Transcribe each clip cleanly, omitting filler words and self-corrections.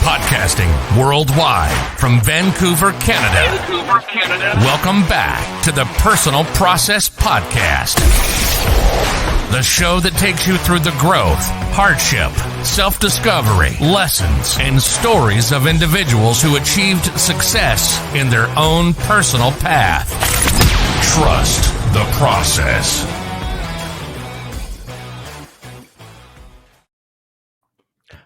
Podcasting worldwide from Vancouver, Canada. Welcome back to the Personal Process Podcast. The show that takes you through the growth, hardship, self-discovery, lessons, and stories of individuals who achieved success in their own personal path. Trust the process.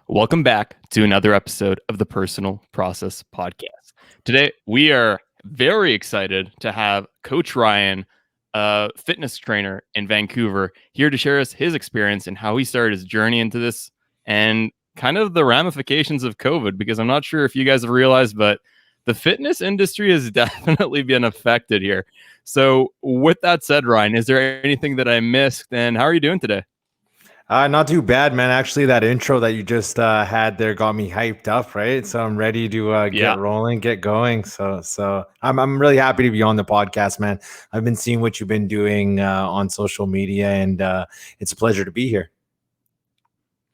Welcome back to another episode of the Personal Process Podcast. Today, we are very excited to have Coach Ryan, a fitness trainer in Vancouver, here to share us his experience and how he started his journey into this and kind of the ramifications of COVID, because I'm not sure if you guys have realized, but the fitness industry has definitely been affected here. So with that said, Ryan, is there anything that I missed, and how are you doing today? Not too bad, man. Actually, that intro that you just had there got me hyped up, right? So I'm ready to get rolling, get going. So I'm really happy to be on the podcast, man. I've been seeing what you've been doing on social media, and it's a pleasure to be here.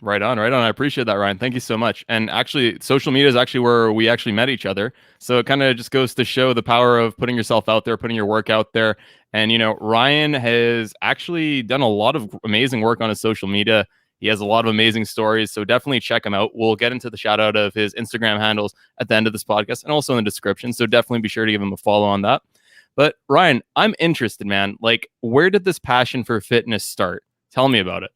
Right on. I appreciate that, Ryan. Thank you so much. And actually, social media is actually where we actually met each other. So it kind of just goes to show the power of putting yourself out there, putting your work out there. And, you know, Ryan has actually done a lot of amazing work on his social media. He has a lot of amazing stories. So definitely check him out. We'll get into the shout out of his Instagram handles at the end of this podcast and also in the description. So definitely be sure to give him a follow on that. But Ryan, I'm interested, man. Like, where did this passion for fitness start? Tell me about it.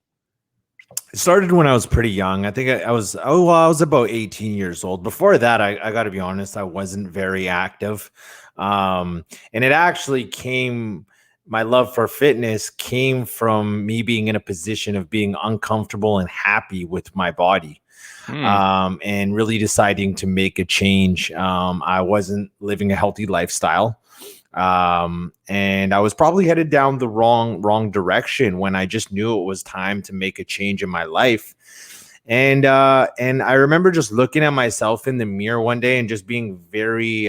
It started when I was pretty young. I think I was about 18 years old. Before that, I got to be honest, I wasn't very active. And it actually my love for fitness came from me being in a position of being uncomfortable and happy with my body. And really deciding to make a change. I wasn't living a healthy lifestyle. And I was probably headed down the wrong direction when I just knew it was time to make a change in my life. And I remember just looking at myself in the mirror one day and just being very,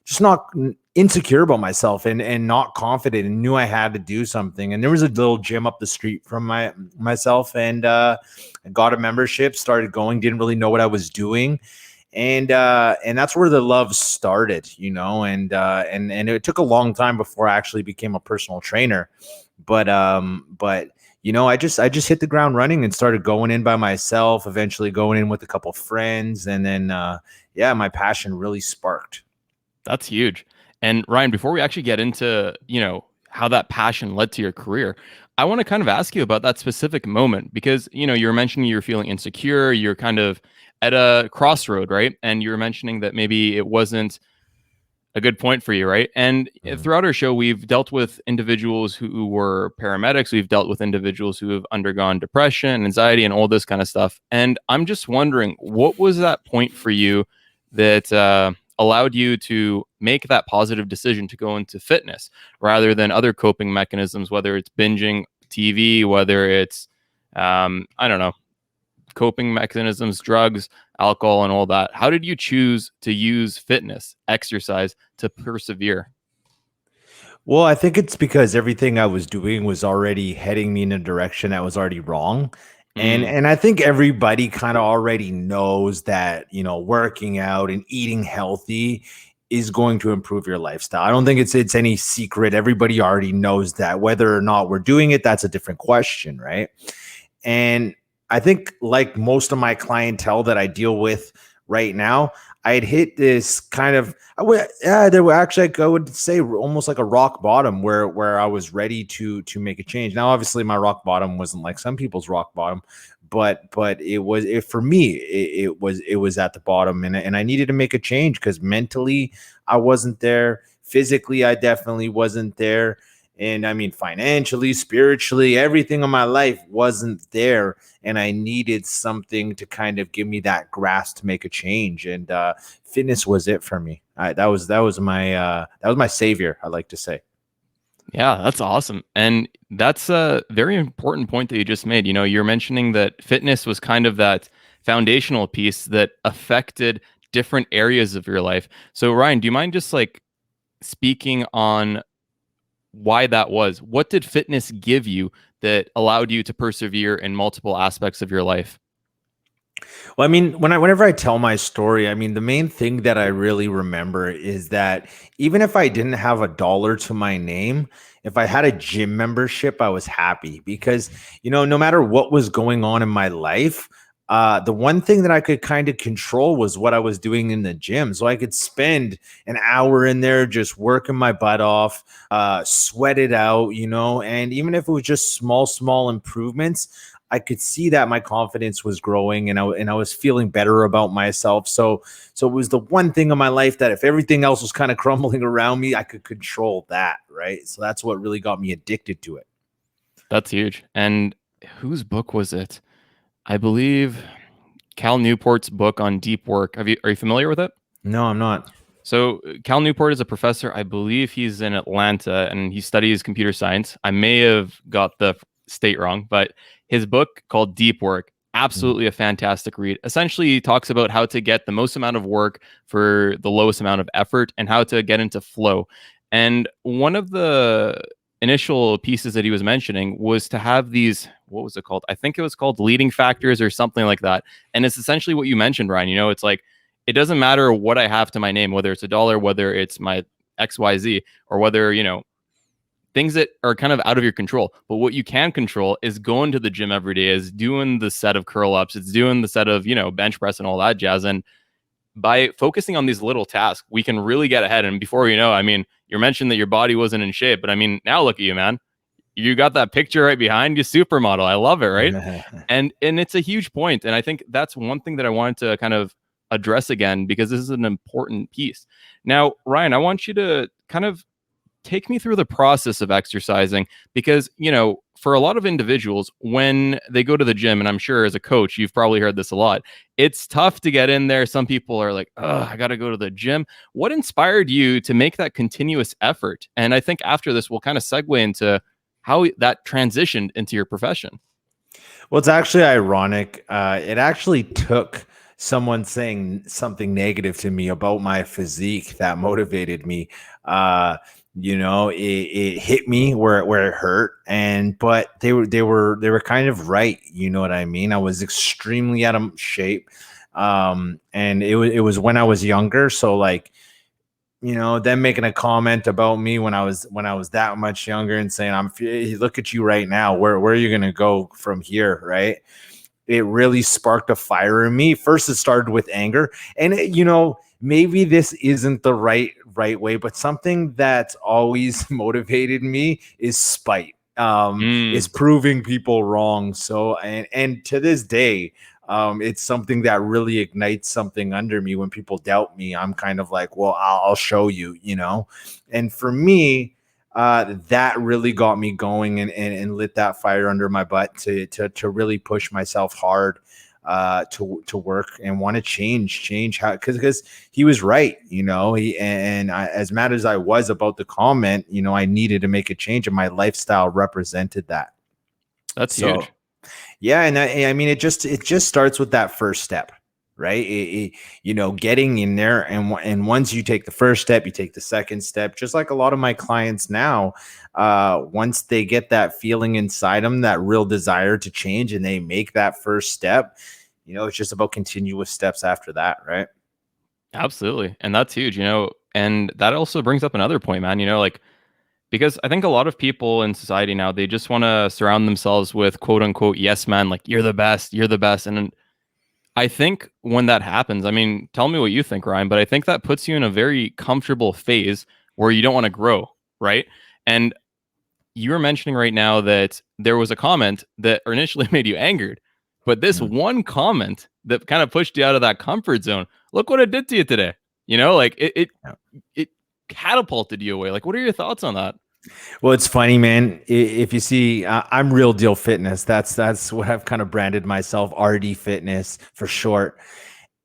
just not insecure about myself and not confident, and knew I had to do something. And there was a little gym up the street from myself, and I got a membership, started going, didn't really know what I was doing. And that's where the love started, you know, and it took a long time before I actually became a personal trainer. But you know, I just hit the ground running and started going in by myself, eventually going in with a couple friends. And then, my passion really sparked. That's huge. And Ryan, before we actually get into, you know, how that passion led to your career, I want to kind of ask you about that specific moment, because, you know, you're mentioning you're feeling insecure, you're kind of at a crossroad, right? And you were mentioning that maybe it wasn't a good point for you, right? And throughout our show, we've dealt with individuals who were paramedics. We've dealt with individuals who have undergone depression, anxiety, and all this kind of stuff. And I'm just wondering, what was that point for you that allowed you to make that positive decision to go into fitness rather than other coping mechanisms, whether it's binging TV, whether it's, I don't know, coping mechanisms, drugs, alcohol, and all that? How did you choose to use fitness, exercise, to persevere? Well, I think it's because everything I was doing was already heading me in a direction that was already wrong. And I think everybody kind of already knows that, you know, working out and eating healthy is going to improve your lifestyle. I don't think it's any secret. Everybody already knows that. Whether or not we're doing it, that's a different question, right? And I think, like most of my clientele that I deal with right now, I had hit this kind of, I would say almost like a rock bottom where I was ready to make a change. Now, obviously, my rock bottom wasn't like some people's rock bottom, but for me, it was at the bottom, and I needed to make a change because mentally I wasn't there. Physically, I definitely wasn't there. And I mean, financially, spiritually, everything in my life wasn't there. And I needed something to kind of give me that grasp to make a change. And fitness was it for me. That was my savior, I like to say. Yeah, that's awesome. And that's a very important point that you just made. You know, you're mentioning that fitness was kind of that foundational piece that affected different areas of your life. So Ryan, do you mind just like speaking on why that was? What did fitness give you that allowed you to persevere in multiple aspects of your life? Well, I mean, whenever I tell my story, I mean, the main thing that I really remember is that even if I didn't have a dollar to my name, if I had a gym membership, I was happy because, no matter what was going on in my life, the one thing that I could kind of control was what I was doing in the gym. So I could spend an hour in there just working my butt off, sweat it out, and even if it was just small improvements, I could see that my confidence was growing and I was feeling better about myself. So it was the one thing in my life that if everything else was kind of crumbling around me, I could control that, right? So that's what really got me addicted to it. That's huge. And whose book was it? I believe Cal Newport's book on deep work. Are you familiar with it? No, I'm not. So Cal Newport is a professor. I believe he's in Atlanta and he studies computer science. I may have got the state wrong, but his book called Deep Work, absolutely a fantastic read. Essentially, he talks about how to get the most amount of work for the lowest amount of effort and how to get into flow. And one of the initial pieces that he was mentioning was to have these, what was it called? I think it was called leading factors or something like that. And it's essentially what you mentioned, Ryan. It's like, it doesn't matter what I have to my name, whether it's a dollar, whether it's my XYZ, or whether, things that are kind of out of your control. But what you can control is going to the gym every day, is doing the set of curl ups, it's doing the set of, bench press and all that jazz. And by focusing on these little tasks, we can really get ahead. And before I mean, you mentioned that your body wasn't in shape, but I mean, now look at you, man. You got that picture right behind you, supermodel. I love it, right? And it's a huge point. And I think that's one thing that I wanted to kind of address again, because this is an important piece. Now, Ryan, I want you to kind of take me through the process of exercising, because, for a lot of individuals, when they go to the gym, and I'm sure as a coach, you've probably heard this a lot, it's tough to get in there. Some people are like, oh, I got to go to the gym. What inspired you to make that continuous effort? And I think after this, we'll kind of segue into how that transitioned into your profession. Well, it's actually ironic. It actually took someone saying something negative to me about my physique that motivated me. It hit me where it hurt, but they were kind of right. You know what I mean? I was extremely out of shape, and it was when I was younger. So like, them making a comment about me when I was that much younger and saying, look at you right now. Where are you going to go from here? Right. It really sparked a fire in me. First, it started with anger, and maybe this isn't the right way, but something that's always motivated me is spite. Is proving people wrong. So, and to this day, it's something that really ignites something under me. When people doubt me, I'm kind of like, well, I'll show you, and for me, that really got me going and lit that fire under my butt to really push myself hard, to work and want to change how, because he was right. As mad as I was about the comment, I needed to make a change, and my lifestyle represented that. That's huge. Yeah, and I mean, it just starts with that first step, right? Getting in there, and once you take the first step, you take the second step. Just like a lot of my clients now, once they get that feeling inside them, that real desire to change, and they make that first step, it's just about continuous steps after that, right? Absolutely. And that's huge, and that also brings up another point, man, like, because I think a lot of people in society now, they just want to surround themselves with quote unquote, yes, man, like you're the best, you're the best. And I think when that happens, I mean, tell me what you think, Ryan, but I think that puts you in a very comfortable phase where you don't want to grow, right? And you were mentioning right now that there was a comment that initially made you angered, but this one comment that kind of pushed you out of that comfort zone, look what it did to you today. Like it catapulted you away. Like, what are your thoughts on that? Well, it's funny, man. If you see, I'm Real Deal Fitness. That's what I've kind of branded myself, RD Fitness for short.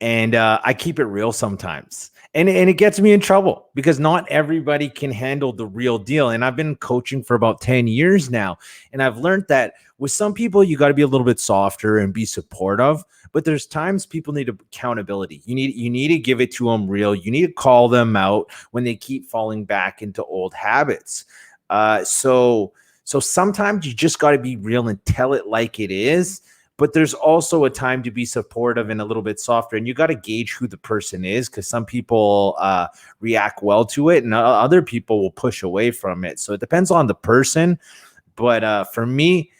And I keep it real sometimes. And it gets me in trouble because not everybody can handle the real deal. And I've been coaching for about 10 years now. And I've learned that with some people, you got to be a little bit softer and be supportive. But there's times people need accountability. You need to give it to them real. You need to call them out when they keep falling back into old habits. So sometimes you just got to be real and tell it like it is. but there's also a time to be supportive and a little bit softer. And you got to gauge who the person is, because some people react well to it and other people will push away from it. So it depends on the person. But for me,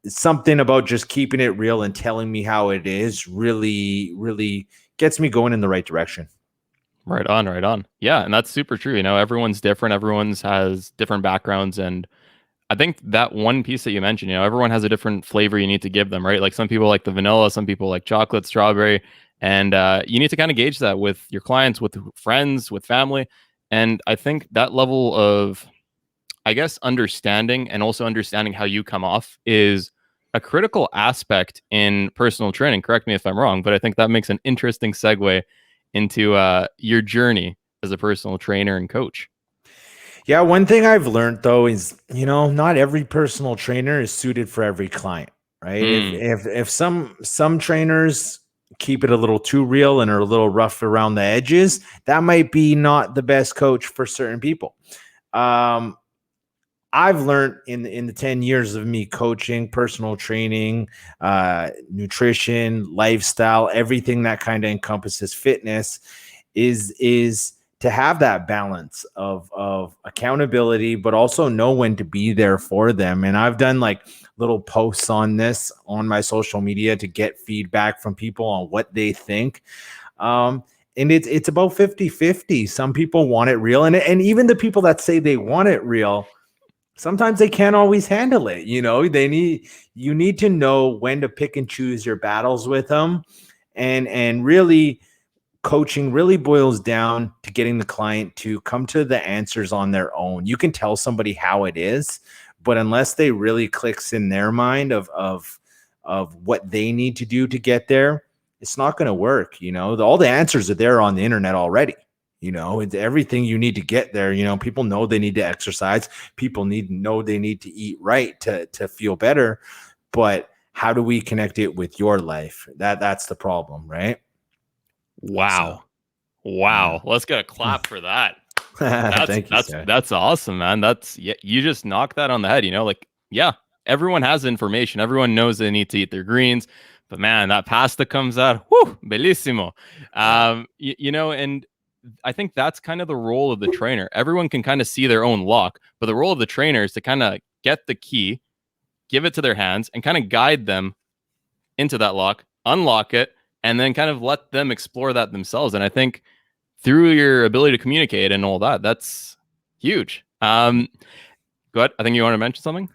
something about just keeping it real and telling me how it is really, really gets me going in the right direction. Right on, right on. Yeah, and that's super true. Everyone's different. Everyone's has different backgrounds, and I think that one piece that you mentioned, everyone has a different flavor you need to give them, right? Like some people like the vanilla, some people like chocolate, strawberry, and you need to kind of gauge that with your clients, with friends, with family, and I think that level of, I guess, understanding and also understanding how you come off is a critical aspect in personal training. Correct me if I'm wrong, but I think that makes an interesting segue into your journey as a personal trainer and coach. Yeah, one thing I've learned though is, not every personal trainer is suited for every client, right? If some trainers keep it a little too real and are a little rough around the edges, that might be not the best coach for certain people. I've learned in the 10 years of me coaching, personal training, nutrition, lifestyle, everything that kind of encompasses fitness is to have that balance of accountability, but also know when to be there for them. And I've done like little posts on this on my social media to get feedback from people on what they think. And it's about 50-50. Some people want it real. And even the people that say they want it real, sometimes they can't always handle it. You need to know when to pick and choose your battles with them. And really, coaching really boils down to getting the client to come to the answers on their own. You can tell somebody how it is, but unless they really clicks in their mind of what they need to do to get there, it's not going to work. All the answers are there on the internet already. It's everything you need to get there. People know they need to exercise. People know they need to eat right to feel better. But how do we connect it with your life? That's the problem, right? Wow. So, wow. Let's get a clap for that. Thank you, sir. That's awesome, man. You just knocked that on the head, everyone has information. Everyone knows they need to eat their greens, but man, that pasta comes out, whoo, bellissimo. And I think that's kind of the role of the trainer. Everyone can kind of see their own lock, but the role of the trainer is to kind of get the key, give it to their hands, and kind of guide them into that lock, unlock it, and then kind of let them explore that themselves. And I think through your ability to communicate and all that, that's huge. Go ahead. I think you want to mention something.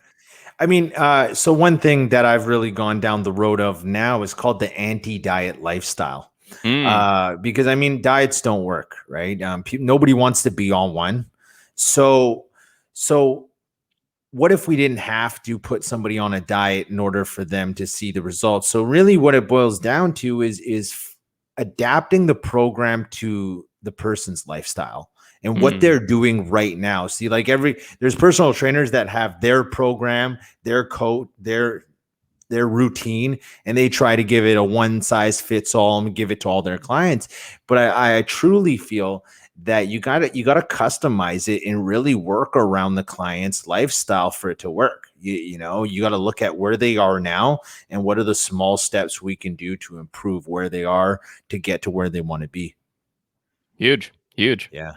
I mean, so one thing that I've really gone down the road of now is called the anti-diet lifestyle. Because diets don't work, right? Nobody wants to be on one. So what if we didn't have to put somebody on a diet in order for them to see the results? So really what it boils down to is adapting the program to the person's lifestyle and what they're doing right now. See, like there's personal trainers that have their program, their coach, their routine, and they try to give it a one size fits all and give it to all their clients. But I truly feel that you gotta customize it and really work around the client's lifestyle for it to work. You got to look at where they are now and what are the small steps we can do to improve where they are to get to where they want to be. Huge. Yeah.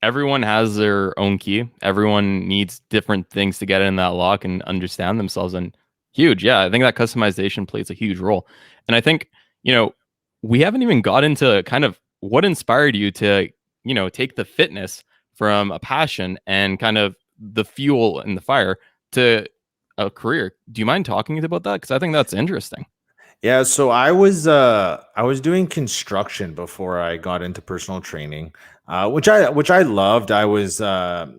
Everyone has their own key. Everyone needs different things to get in that lock and understand themselves. And huge. Yeah. I think that customization plays a huge role. And I think, we haven't even got into kind of what inspired you to, take the fitness from a passion and kind of the fuel and the fire to a career. Do you mind talking about that? Because I think that's interesting. Yeah, so I was doing construction before I got into personal training, which I loved. I was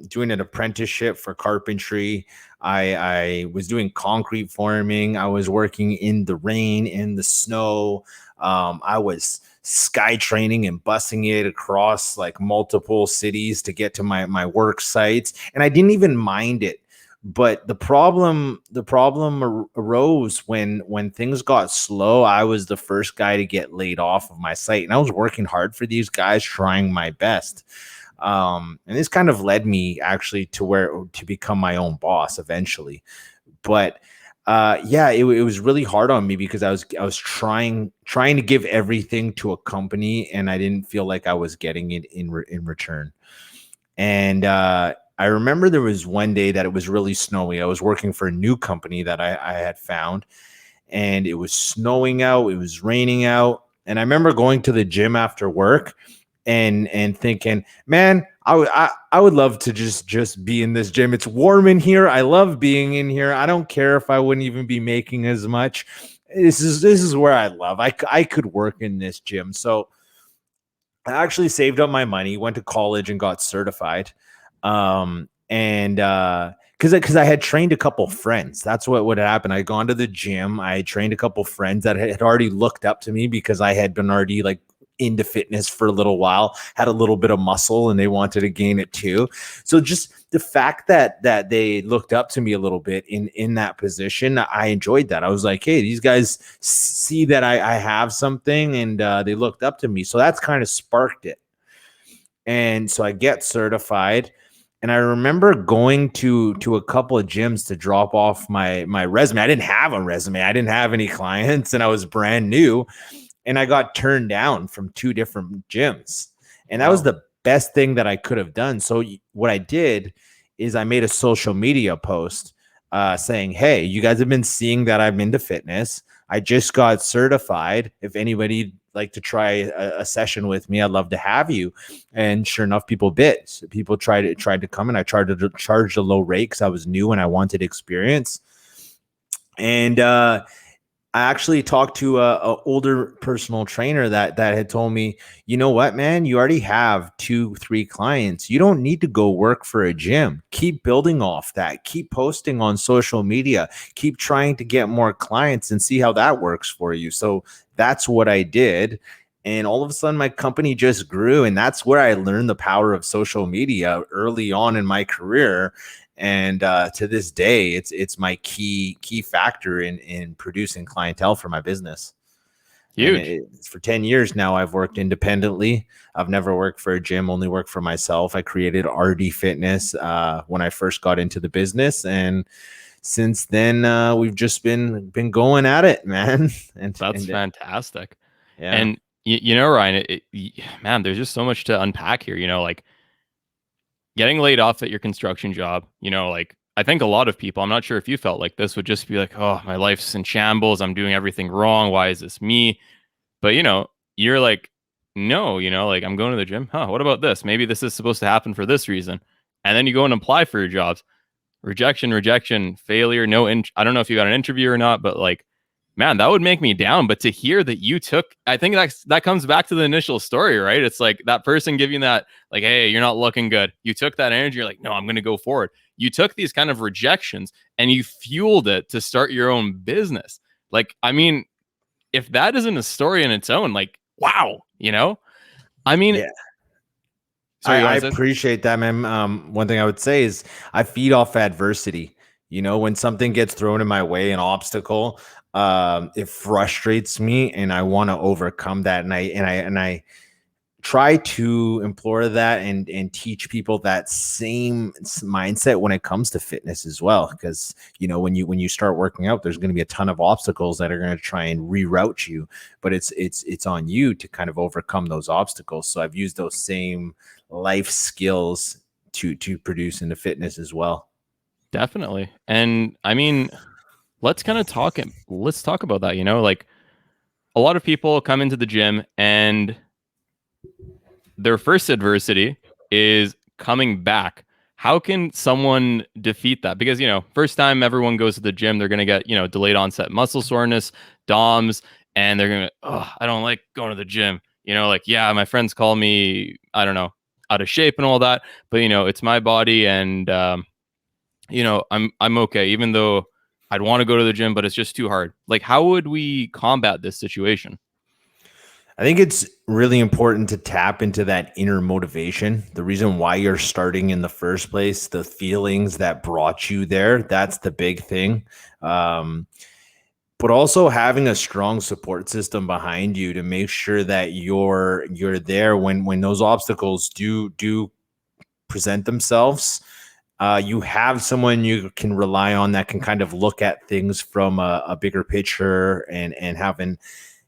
doing an apprenticeship for carpentry. I was doing concrete forming. I was working in the rain, in the snow. I was sky training and busing it across like multiple cities to get to my work sites, and I didn't even mind it. But the problem arose when things got slow. I was the first guy to get laid off of my site, and I was working hard for these guys, trying my best. And this kind of led me actually to become my own boss eventually. But Yeah, it was really hard on me because I was trying to give everything to a company, and I didn't feel like I was getting it in return. And I remember there was one day that it was really snowy. I was working for a new company that I had found, and it was snowing out, it was raining out. And I remember going to the gym after work and thinking, man, I would love to just be in this gym. It's warm in here. I love being in here. I don't care if I wouldn't even be making as much. This is where I love. I could work in this gym. So I actually saved up my money, went to college and got certified. And because I had trained a couple friends. That's what would happen. I had gone to the gym. I had trained a couple friends that had already looked up to me because I had been already like into fitness for a little while, had a little bit of muscle, and they wanted to gain it too. So just the fact that they looked up to me a little bit in that position, I enjoyed that. I was like, hey, these guys see that I have something, and they looked up to me. So that's kind of sparked it. And so I get certified. And I remember going to a couple of gyms to drop off my resume. I didn't have a resume. I didn't have any clients, and I was brand new. And I got turned down from 2 different gyms. And that was Wow. the best thing that I could have done. So what I did is I made a social media post saying, hey, you guys have been seeing that I'm into fitness. I just got certified. If anybody like to try a session with me, I'd love to have you. And sure enough, people bit. So people tried to come, and I tried to charge a low rate because I was new and I wanted experience. And I actually talked to a older personal trainer that had told me, you know what, man, you already have 2-3 clients. You don't need to go work for a gym. Keep building off that. Keep posting on social media. Keep trying to get more clients and see how that works for you. So that's what I did. And all of a sudden, my company just grew. And that's where I learned the power of social media early on in my career. And to this day, it's my key factor in producing clientele for my business. And Huge. it's for 10 years now. I've worked independently. I've never worked for a gym, only worked for myself. I created RD Fitness when I first got into the business, and since then we've just been going at it, man. That's fantastic. Yeah. And Ryan, man, there's just so much to unpack here. Like getting laid off at your construction job, like I think a lot of people, I'm not sure if you felt like this, would just be like, oh, my life's in shambles. I'm doing everything wrong. Why is this me? But, you're like, no, like I'm going to the gym. Huh, what about this? Maybe this is supposed to happen for this reason. And then you go and apply for your jobs. Rejection, failure. I don't know if you got an interview or not, but like, man, that would make me down. But to hear that you took, I think that comes back to the initial story, right? It's like that person giving that, like, hey, you're not looking good. You took that energy. You're like, no, I'm going to go forward. You took these kind of rejections and you fueled it to start your own business. Like, I mean, if that isn't a story in its own, like, wow, I mean, Yeah. sorry, I appreciate that, man. One thing I would say is I feed off adversity. When something gets thrown in my way, an obstacle, it frustrates me, and I want to overcome that. And I try to implore that and teach people that same mindset when it comes to fitness as well. Because when you start working out, there's going to be a ton of obstacles that are going to try and reroute you, but it's on you to kind of overcome those obstacles. So I've used those same life skills to produce into fitness as well. definitely. And I mean, let's talk about that. Like a lot of people come into the gym and their first adversity is coming back. How can someone defeat that? Because, first time everyone goes to the gym, they're going to get, delayed onset muscle soreness, DOMS, and they're going to, oh, I don't like going to the gym. Like, yeah, my friends call me, I don't know, out of shape and all that, but, it's my body and, I'm okay, even though I'd want to go to the gym, but it's just too hard. Like, how would we combat this situation? I think it's really important to tap into that inner motivation, the reason why you're starting in the first place, the feelings that brought you there. That's the big thing. But also having a strong support system behind you to make sure that you're there when those obstacles do present themselves. You have someone you can rely on that can kind of look at things from a bigger picture and having,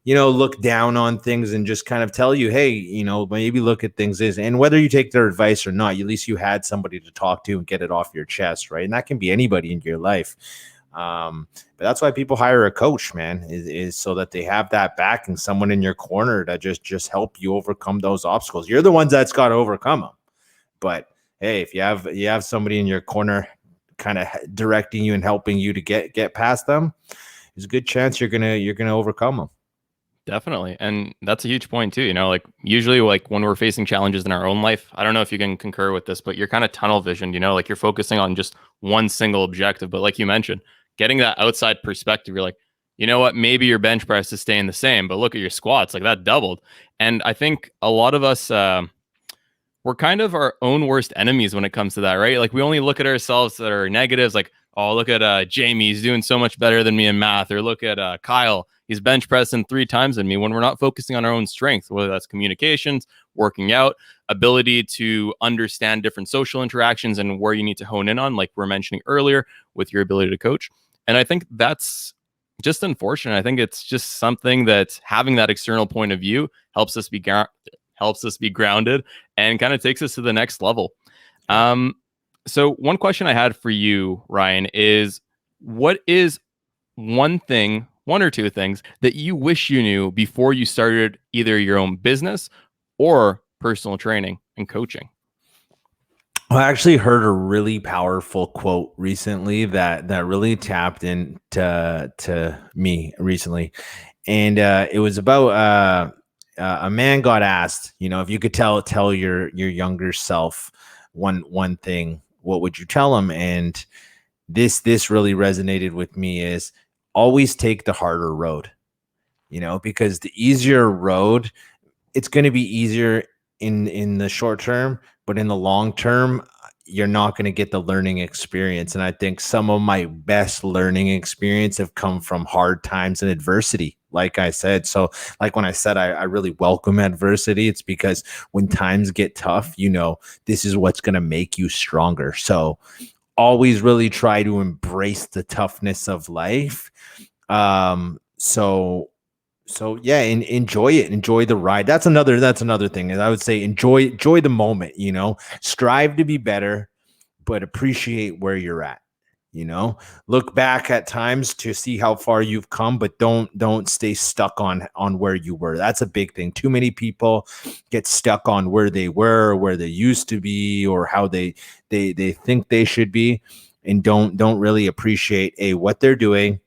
look down on things and just kind of tell you, hey, maybe look at things is, and whether you take their advice or not, at least you had somebody to talk to and get it off your chest, right? And that can be anybody in your life. But that's why people hire a coach, man, is so that they have that back and someone in your corner to just help you overcome those obstacles. You're the ones that's got to overcome them. But hey, if you have somebody in your corner kind of directing you and helping you to get past them, there's a good chance you're gonna overcome them. Definitely. And that's a huge point too. Like usually like when we're facing challenges in our own life, I don't know if you can concur with this, but you're kind of tunnel visioned, like you're focusing on just one single objective. But like you mentioned, getting that outside perspective, you're like, you know what, maybe your bench press is staying the same, but look at your squats, like that doubled. And I think a lot of us, we're kind of our own worst enemies when it comes to that, right? Like we only look at ourselves that are negatives, like, oh, look at Jamie, he's doing so much better than me in math, or look at Kyle, he's bench pressing 3 times than me, when we're not focusing on our own strength, whether that's communications, working out, ability to understand different social interactions and where you need to hone in on, like we were mentioning earlier with your ability to coach. And I think that's just unfortunate. I think it's just something that having that external point of view helps us be grounded and kind of takes us to the next level. So one question I had for you, Ryan, is what is one or two things that you wish you knew before you started either your own business or personal training and coaching? I actually heard a really powerful quote recently that really tapped into me recently. And it was about a man got asked, if you could tell your younger self one thing, what would you tell him? And this really resonated with me, is always take the harder road, because the easier road, it's going to be easier in the short term, but in the long term, you're not going to get the learning experience. And I think some of my best learning experience have come from hard times and adversity, like I said. So like when I said, I really welcome adversity, it's because when times get tough, this is what's going to make you stronger. So always really try to embrace the toughness of life. So yeah, and enjoy it. Enjoy the ride. That's another thing. And I would say enjoy the moment, strive to be better, but appreciate where you're at. Look back at times to see how far you've come, but don't stay stuck on where you were. That's a big thing. Too many people get stuck on where they were, or where they used to be, or how they think they should be, and don't really appreciate what they're doing.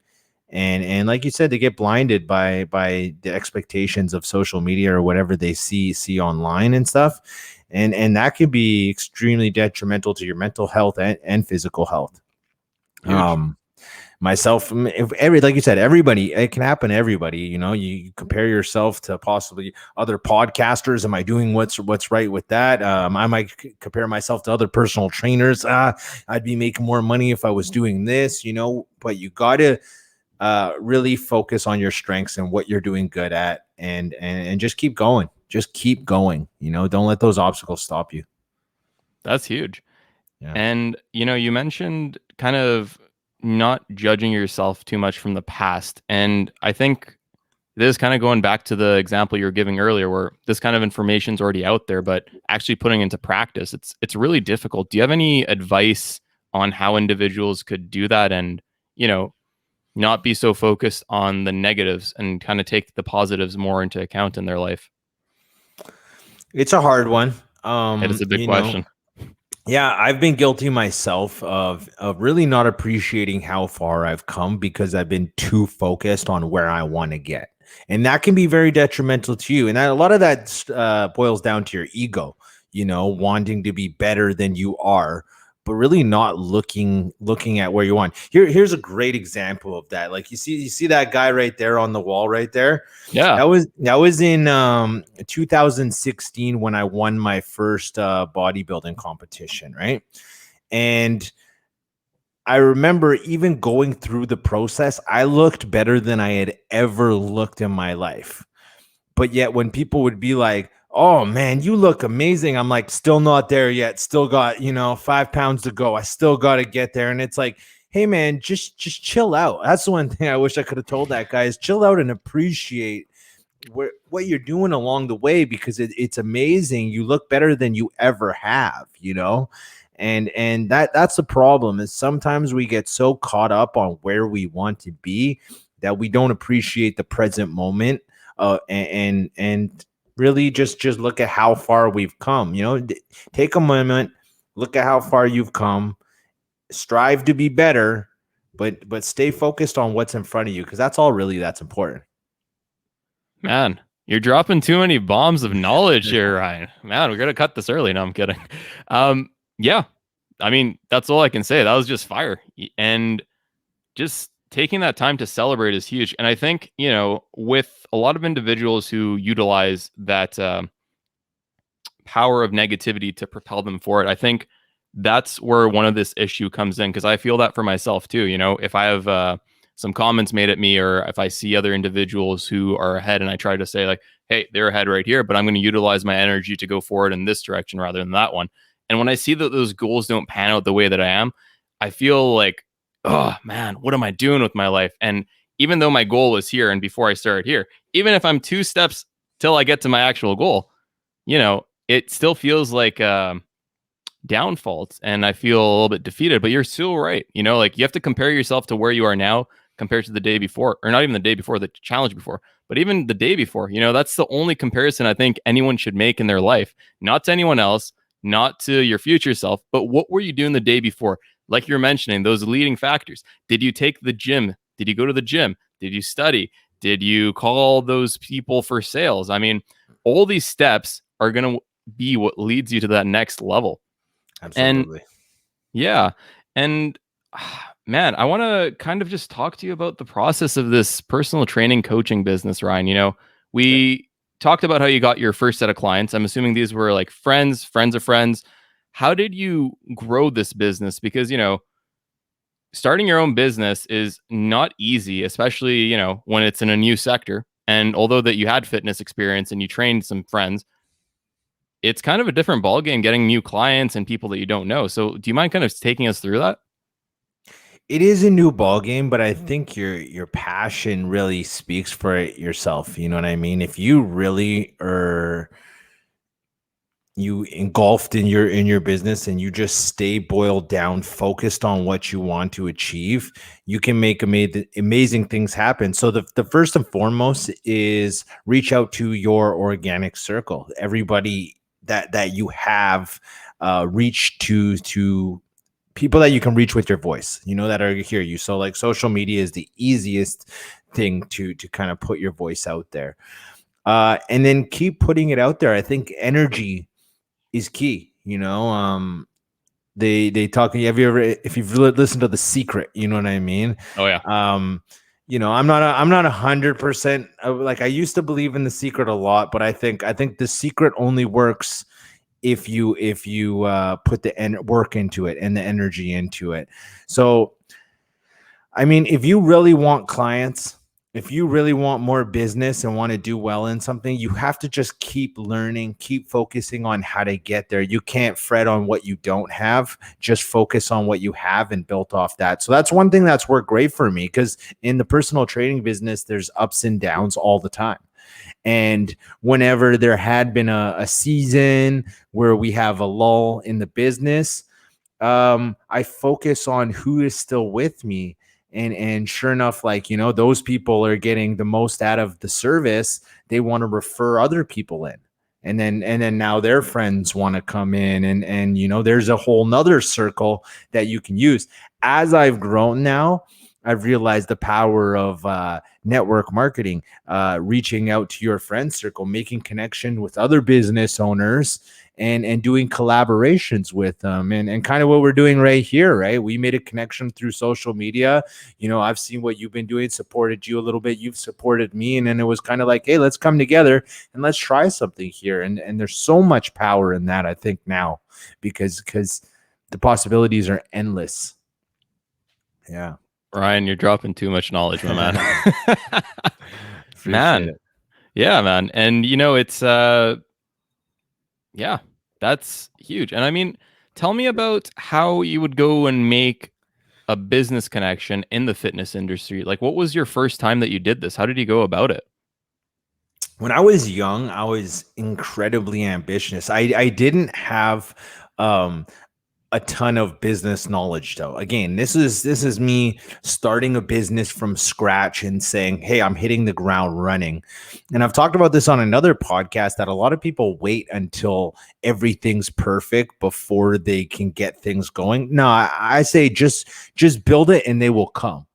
And like you said, they get blinded by the expectations of social media or whatever they see online and stuff. And that can be extremely detrimental to your mental health and physical health. Huge. Myself, like you said, everybody, it can happen to everybody. You compare yourself to possibly other podcasters. Am I doing what's right with that? I might compare myself to other personal trainers. I'd be making more money if I was doing this, but you got to really focus on your strengths and what you're doing good at, and just keep going. Don't let those obstacles stop you. That's huge. Yeah. And, you mentioned kind of not judging yourself too much from the past. And I think this is kind of going back to the example you were giving earlier, where this kind of information's already out there, but actually putting into practice, it's really difficult. Do you have any advice on how individuals could do that and, not be so focused on the negatives and kind of take the positives more into account in their life? It's a hard one. It is a big question. Yeah, I've been guilty myself of really not appreciating how far I've come because I've been too focused on where I want to get. And that can be very detrimental to you. And a lot of that boils down to your ego, wanting to be better than you are, but really not looking at where you want. Here's a great example of that. Like you see that guy right there on the wall right there. Yeah. That was in 2016 when I won my first bodybuilding competition, right? And I remember even going through the process, I looked better than I had ever looked in my life. But yet when people would be like, oh man, you look amazing. I'm like, still not there yet. Still got, 5 pounds to go. I still got to get there. And it's like, hey man, just chill out. That's the one thing I wish I could have told that guy is chill out and appreciate what you're doing along the way, because it's amazing. You look better than you ever have. And that's the problem, is sometimes we get so caught up on where we want to be that we don't appreciate the present moment, and really just look at how far we've come. Take a moment, look at how far you've come, strive to be better, but stay focused on what's in front of you, because that's all really that's important. Man, you're dropping too many bombs of knowledge here, Ryan. Man, we're gonna cut this early. No, I'm kidding. Yeah, I mean, that's all I can say. That was just fire. And just taking that time to celebrate is huge. And I think, with a lot of individuals who utilize that power of negativity to propel them forward, I think that's where one of this issue comes in, because I feel that for myself too. If I have some comments made at me, or if I see other individuals who are ahead and I try to say like, hey, they're ahead right here, but I'm going to utilize my energy to go forward in this direction rather than that one. And when I see that those goals don't pan out the way that I am, I feel like, oh man, what am I doing with my life? And even though my goal is here and before I started here, even if I'm 2 steps till I get to my actual goal, it still feels like downfalls, and I feel a little bit defeated. But you're still right. Like, you have to compare yourself to where you are now compared to the day before, or not even the day before, the challenge before, but even the day before. That's the only comparison I think anyone should make in their life, not to anyone else, not to your future self, but what were you doing the day before? Like you're mentioning, those leading factors. Did you take the gym? Did you go to the gym? Did you study? Did you call those people for sales? I mean, all these steps are going to be what leads you to that next level. Absolutely. And yeah. And man, I want to kind of just talk to you about the process of this personal training coaching business, Ryan. We talked about how you got your first set of clients. I'm assuming these were like friends of friends. How did you grow this business? Because, starting your own business is not easy, especially, when it's in a new sector. And although that you had fitness experience and you trained some friends, it's kind of a different ballgame getting new clients and people that you don't know. So do you mind kind of taking us through that? It is a new ball game, but I think your passion really speaks for it yourself. You know what I mean? If you really are you engulfed in your business and you just stay boiled down, focused on what you want to achieve, you can make amazing things happen. So the first and foremost is reach out to your organic circle, everybody that you have reach to people that you can reach with your voice, that are hear you. So like social media is the easiest thing to kind of put your voice out there, and then keep putting it out there. I think energy is key. They talk. Have you ever, if you've listened to The Secret, you know what I mean? Oh yeah. I'm not 100%. Like, I used to believe in The Secret a lot, but I think The Secret only works if you put the work into it and the energy into it. So, I mean, if you really want clients, if you really want more business and want to do well in something, you have to just keep learning, keep focusing on how to get there. You can't fret on what you don't have, just focus on what you have and build off that. So that's one thing that's worked great for me, because in the personal training business, there's ups and downs all the time. And whenever there had been a season where we have a lull in the business, I focus on who is still with me. And sure enough, like, those people are getting the most out of the service. They want to refer other people in. And then now their friends want to come in, and there's a whole nother circle that you can use. As I've grown now, I've realized the power of network marketing, reaching out to your friend circle, making connection with other business owners, and doing collaborations with them, and kind of what we're doing right here, right? We made a connection through social media. I've seen what you've been doing, supported you a little bit, you've supported me, and then it was kind of like, hey, let's come together and let's try something here. And there's so much power in that, I think, now, because the possibilities are endless. Yeah. Ryan, you're dropping too much knowledge, my man. Man. Yeah, man. And it's Yeah, that's huge. And I mean, tell me about how you would go and make a business connection in the fitness industry. Like, what was your first time that you did this? How did you go about it? When I was young, I was incredibly ambitious. I didn't have um a ton of business knowledge though. Again, this is me starting a business from scratch and saying, "Hey, I'm hitting the ground running." And I've talked about this on another podcast that a lot of people wait until everything's perfect before they can get things going. No, I say just build it and they will come.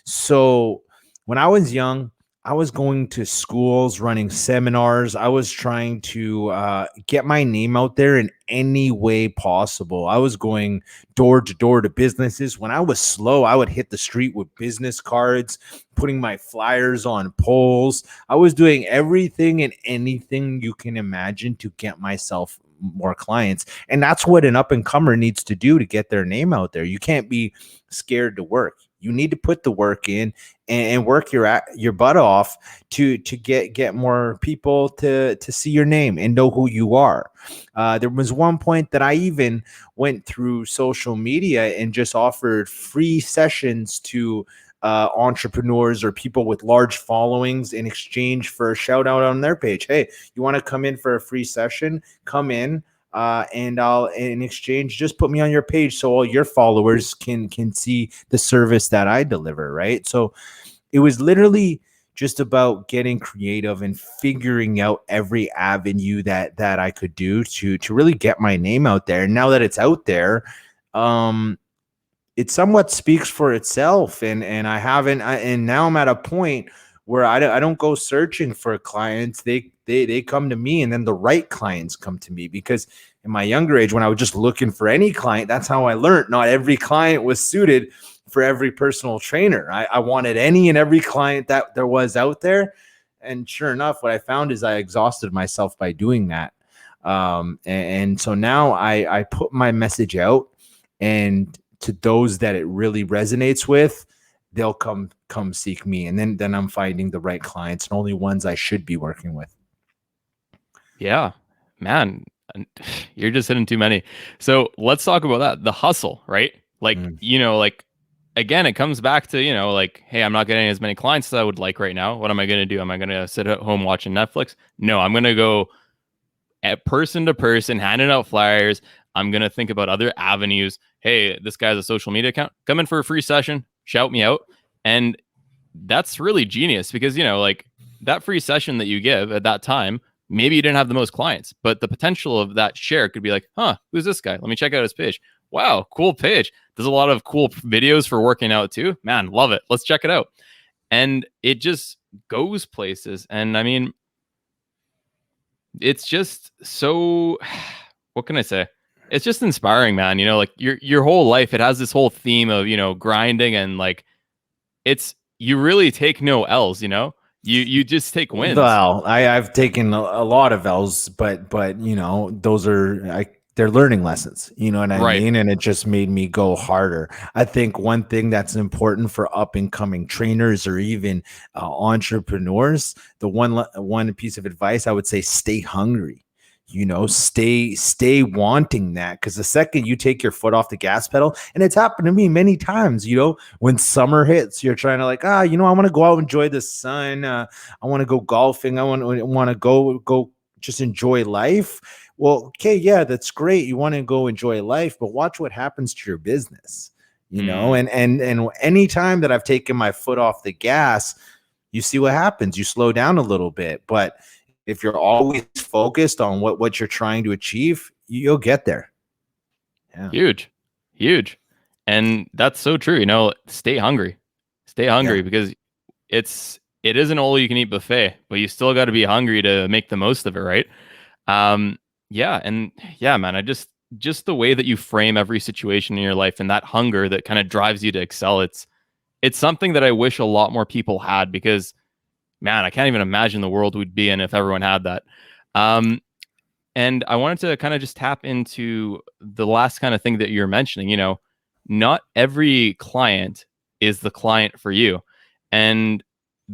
So when I was young, I was going to schools, running seminars. I was trying to get my name out there in any way possible. I was going door to door to businesses. When I was slow, I would hit the street with business cards, putting my flyers on poles. I was doing everything and anything you can imagine to get myself more clients. And that's what an up and comer needs to do to get their name out there. You can't be scared to work. You need to put the work in and work your butt off to get more people to see your name and know who you are. There was one point that I even went through social media and just offered free sessions to entrepreneurs or people with large followings in exchange for a shout out on their page. Hey, you want to come in for a free session? Come in. And I'll in exchange just put me on your page so all your followers can see the service that I deliver, right? So it was literally just about getting creative and figuring out every avenue that I could do to really get my name out there. And now that it's out there, it somewhat speaks for itself. And I haven't and now I'm at a point where I don't go searching for clients. They come to me, and then the right clients come to me, because in my younger age, when I was just looking for any client, that's how I learned not every client was suited for every personal trainer. I wanted any and every client that there was out there. And sure enough, what I found is I exhausted myself by doing that. And so now I put my message out, and to those that it really resonates with, they'll come seek me. And then I'm finding the right clients and only ones I should be working with. Yeah, man, you're just hitting too many. So let's talk about that. The hustle, right? Like, like, again, it comes back to, like, hey, I'm not getting as many clients as I would like right now. What am I going to do? Am I going to sit at home watching Netflix? No, I'm going to go at person to person, handing out flyers. I'm going to think about other avenues. Hey, this guy has a social media account. Come in for a free session, shout me out. And that's really genius because, like, that free session that you give at that time, maybe you didn't have the most clients, but the potential of that share could be like, who's this guy? Let me check out his page. Wow, cool page. There's a lot of cool videos for working out too. Man, love it. Let's check it out. And it just goes places. And I mean, it's just so, what can I say? It's just inspiring, man. Like your whole life, it has this whole theme of, grinding, and like, you really take no L's, you just take wins. Well, I've taken a lot of L's, but those are they're learning lessons. You know what I mean? And it just made me go harder. I think one thing that's important for up and coming trainers or even entrepreneurs, the one piece of advice I would say: stay hungry. Stay wanting that, because the second you take your foot off the gas pedal, and it's happened to me many times, when summer hits, you're trying to like, I want to go out and enjoy the sun. I want to go golfing. I want to go just enjoy life. Well, okay, yeah, that's great. You want to go enjoy life, but watch what happens to your business, and any time that I've taken my foot off the gas, you see what happens. You slow down a little bit, but if you're always focused on what you're trying to achieve, you'll get there. Yeah. Huge. And that's so true. Stay hungry, because it isn't all you can eat buffet, but you still got to be hungry to make the most of it. Right. Yeah. And yeah, man, I just the way that you frame every situation in your life and that hunger that kind of drives you to excel. It's something that I wish a lot more people had, because man, I can't even imagine the world we'd be in if everyone had that. And I wanted to kind of just tap into the last kind of thing that you're mentioning. Not every client is the client for you. And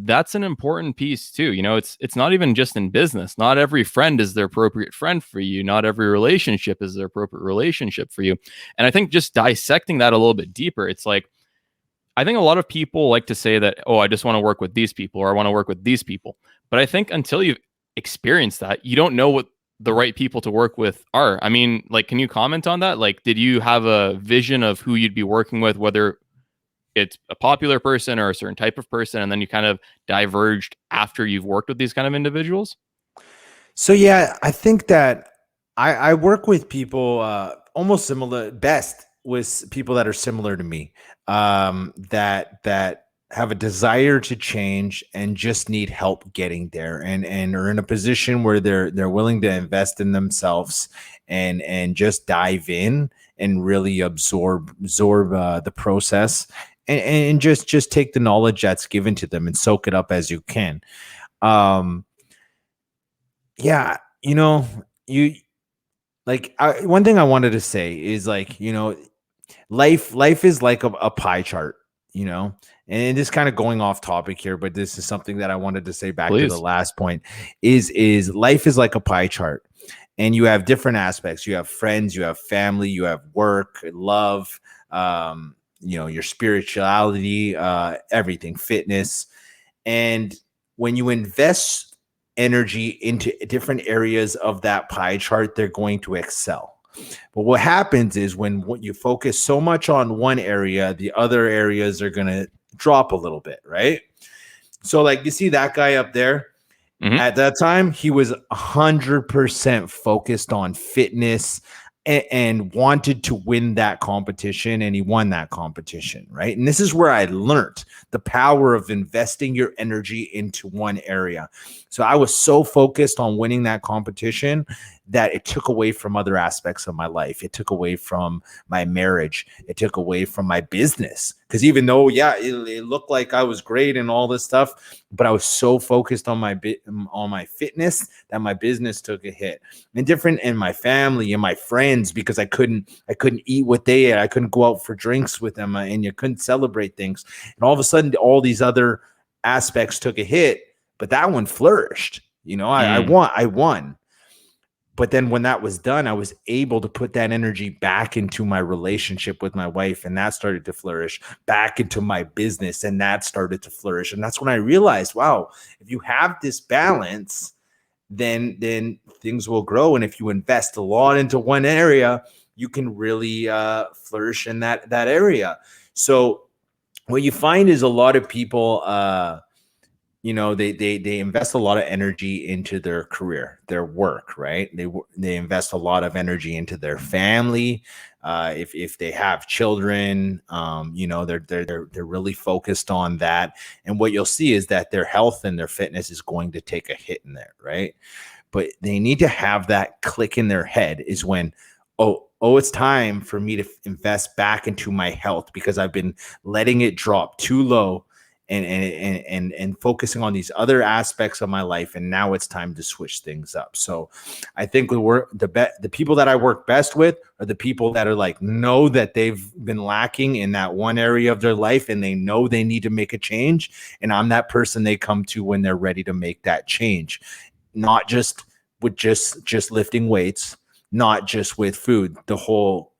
that's an important piece too. It's not even just in business. Not every friend is the appropriate friend for you. Not every relationship is the appropriate relationship for you. And I think just dissecting that a little bit deeper, it's like, I think a lot of people like to say that, oh, I just want to work with these people or I want to work with these people. But I think until you've experienced that, you don't know what the right people to work with are. I mean, like, can you comment on that? Like, did you have a vision of who you'd be working with, whether it's a popular person or a certain type of person, and then you kind of diverged after you've worked with these kind of individuals? So yeah, I think that I work with people almost similar, best with people that are similar to me, that have a desire to change and just need help getting there, and are in a position where they're willing to invest in themselves and just dive in and really absorb the process, and just take the knowledge that's given to them and soak it up as you can. Um, yeah, you like one thing I wanted to say is, like, life is like a pie chart, and this kind of going off topic here, but this is something that I wanted to say back to the Please. last point is life is like a pie chart, and you have different aspects. You have friends, you have family, you have work, love, your spirituality, everything, fitness. And when you invest energy into different areas of that pie chart, they're going to excel. But what happens is when you focus so much on one area, the other areas are going to drop a little bit, right? So, like, you see that guy up there, Hmm. at that time, he was 100% focused on fitness and wanted to win that competition, and he won that competition, right? And this is where I learned the power of investing your energy into one area. So I was so focused on winning that competition that it took away from other aspects of my life. It took away from my marriage. It took away from my business. Because even though, yeah, it looked like I was great and all this stuff, but I was so focused on my fitness that my business took a hit. And my family and my friends, because I couldn't eat what they ate. I couldn't go out for drinks with them, and you couldn't celebrate things. And all of a sudden, all these other aspects took a hit, but that one flourished. I won. But then when that was done, I was able to put that energy back into my relationship with my wife, and that started to flourish, back into my business, and that started to flourish. And that's when I realized, wow, if you have this balance, then things will grow. And if you invest a lot into one area, you can really flourish in that area. So what you find is a lot of people they invest a lot of energy into their career, their work, right? They invest a lot of energy into their family. If they have children, they're really focused on that. And what you'll see is that their health and their fitness is going to take a hit in there, right? But they need to have that click in their head is when, oh, it's time for me to invest back into my health, because I've been letting it drop too low and focusing on these other aspects of my life, and now it's time to switch things up. So I think the people that I work best with are the people that are like, know that they've been lacking in that one area of their life, and they know they need to make a change, and I'm that person they come to when they're ready to make that change. Not just with just lifting weights, not just with food, the whole